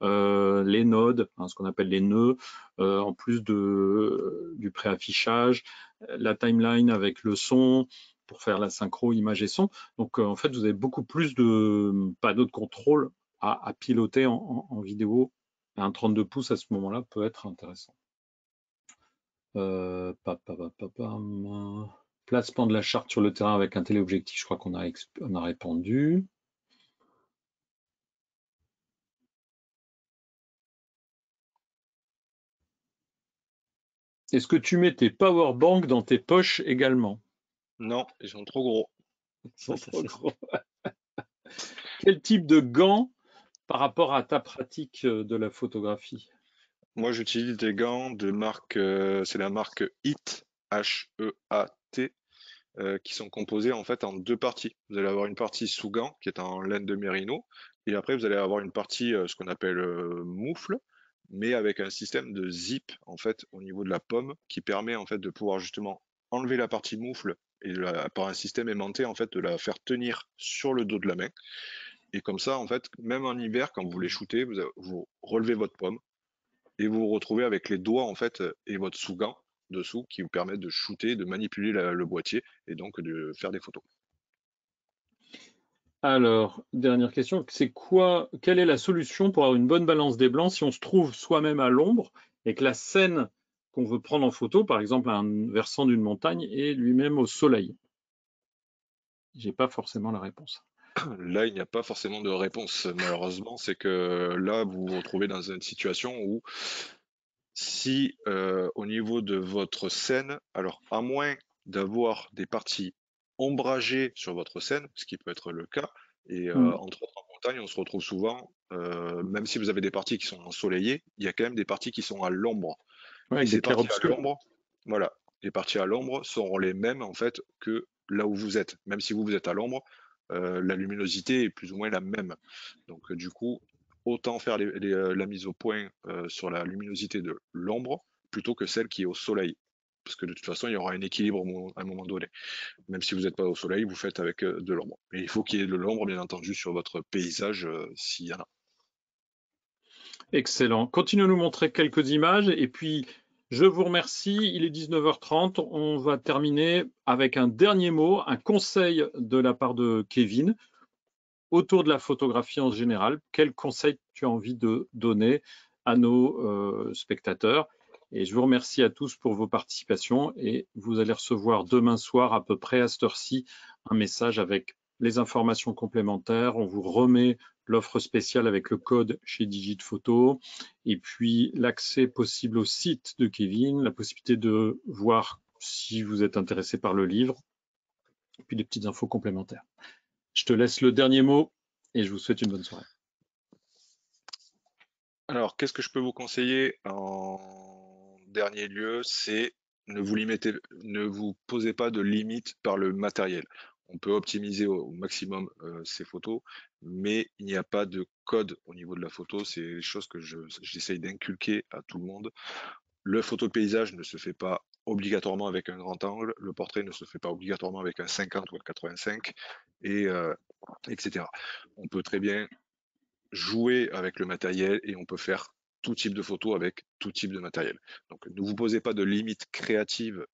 les nodes, hein, ce qu'on appelle les nœuds, en plus du préaffichage, la timeline avec le son pour faire la synchro image et son. Donc en fait, vous avez beaucoup plus de panneaux de contrôle à piloter en vidéo. Un 32 pouces à ce moment-là peut être intéressant. Placement de la charte sur le terrain avec un téléobjectif, je crois qu'on a répondu. Est-ce que tu mets tes powerbanks dans tes poches également? Non, ils sont trop gros. Ils sont trop gros. Quel type de gants par rapport à ta pratique de la photographie? Moi, j'utilise des gants de marque, c'est la marque HEAT, H-E-A-T, qui sont composés en fait en deux parties. Vous allez avoir une partie sous gant qui est en laine de mérino, et après vous allez avoir une partie, ce qu'on appelle moufle, mais avec un système de zip en fait au niveau de la pomme qui permet en fait de pouvoir justement enlever la partie moufle et par un système aimanté en fait de la faire tenir sur le dos de la main. Et comme ça en fait, même en hiver quand vous voulez shooter, vous relevez votre pomme et vous vous retrouvez avec les doigts en fait et votre sous-gant dessous qui vous permettent de shooter, de manipuler le boîtier et donc de faire des photos. Alors, dernière question, quelle est la solution pour avoir une bonne balance des blancs si on se trouve soi-même à l'ombre et que la scène qu'on veut prendre en photo, par exemple un versant d'une montagne, est lui-même au soleil? J'ai pas forcément la réponse. Là, il n'y a pas forcément de réponse, malheureusement. C'est que là, vous vous retrouvez dans une situation où si au niveau de votre scène, alors à moins d'avoir des parties ombragées sur votre scène, ce qui peut être le cas, et Hmm. entre autres en montagne, on se retrouve souvent, même si vous avez des parties qui sont ensoleillées, il y a quand même des parties qui sont à l'ombre. Ouais, Et avec des ces parties à clairs-obscurs. l'ombre, voilà, les parties à l'ombre seront les mêmes en fait que là où vous êtes. Même si vous êtes à l'ombre, la luminosité est plus ou moins la même. Donc du coup, autant faire la mise au point sur la luminosité de l'ombre plutôt que celle qui est au soleil. Parce que de toute façon, il y aura un équilibre à un moment donné. Même si vous n'êtes pas au soleil, vous faites avec de l'ombre. Mais il faut qu'il y ait de l'ombre, bien entendu, sur votre paysage, s'il y en a. Excellent. Continuez à nous montrer quelques images et puis je vous remercie. Il est 19h30. On va terminer avec un dernier mot, un conseil de la part de Kevin autour de la photographie en général. Quel conseil tu as envie de donner à nos spectateurs? Et je vous remercie à tous pour vos participations et vous allez recevoir demain soir à peu près à cette heure-ci un message avec les informations complémentaires. On vous remet l'offre spéciale avec le code chez Digit Photo et puis l'accès possible au site de Kevin, la possibilité de voir si vous êtes intéressé par le livre et puis des petites infos complémentaires. Je te laisse le dernier mot et je vous souhaite une bonne soirée. Alors, qu'est-ce que je peux vous conseiller en dernier lieu? C'est ne vous posez pas de limites par le matériel. On peut optimiser au maximum ces photos, mais il n'y a pas de code au niveau de la photo. C'est les choses que j'essaye d'inculquer à tout le monde. Le photo paysage ne se fait pas obligatoirement avec un grand angle. Le portrait ne se fait pas obligatoirement avec un 50 ou un 85, et, etc. On peut très bien jouer avec le matériel et on peut faire tout type de photos avec tout type de matériel. Donc ne vous posez pas de limites créatives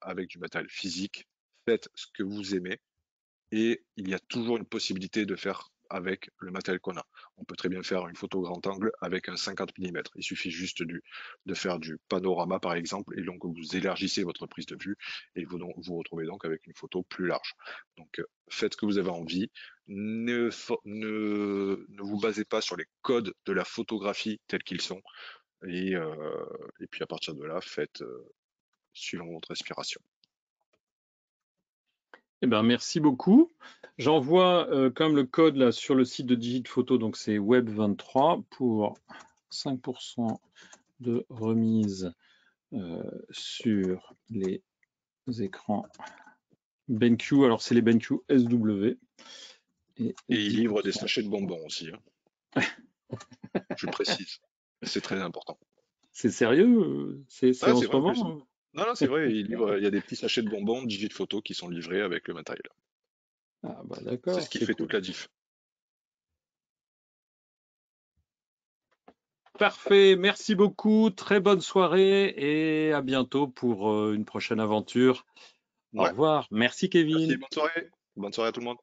avec du matériel physique, faites ce que vous aimez et il y a toujours une possibilité de faire avec le matériel qu'on a. On peut très bien faire une photo grand angle avec un 50 mm. Il suffit juste de faire du panorama par exemple et donc vous élargissez votre prise de vue et vous vous retrouvez donc avec une photo plus large. Donc faites ce que vous avez envie. Ne vous basez pas sur les codes de la photographie tels qu'ils sont et puis à partir de là, faites suivant votre inspiration. Eh ben, merci beaucoup. J'envoie comme le code là sur le site de Digit Photo, donc c'est Web23 pour 5% de remise sur les écrans BenQ. Alors c'est les BenQ SW. Et il livre des sachets de bonbons aussi, hein. Je précise. C'est très important. C'est sérieux? C'est Ah, en c'est ce vrai en moment, plus. hein? Non, non, c'est vrai, il y a des petits sachets de bonbons Digit Photo qui sont livrés avec le matériel. Ah bah C'est d'accord, ce qui c'est fait cool. toute la diff. Parfait, merci beaucoup, très bonne soirée et à bientôt pour une prochaine aventure. Au Ouais, revoir. Merci merci, Kevin. bonne soirée. Bonne soirée à tout le monde.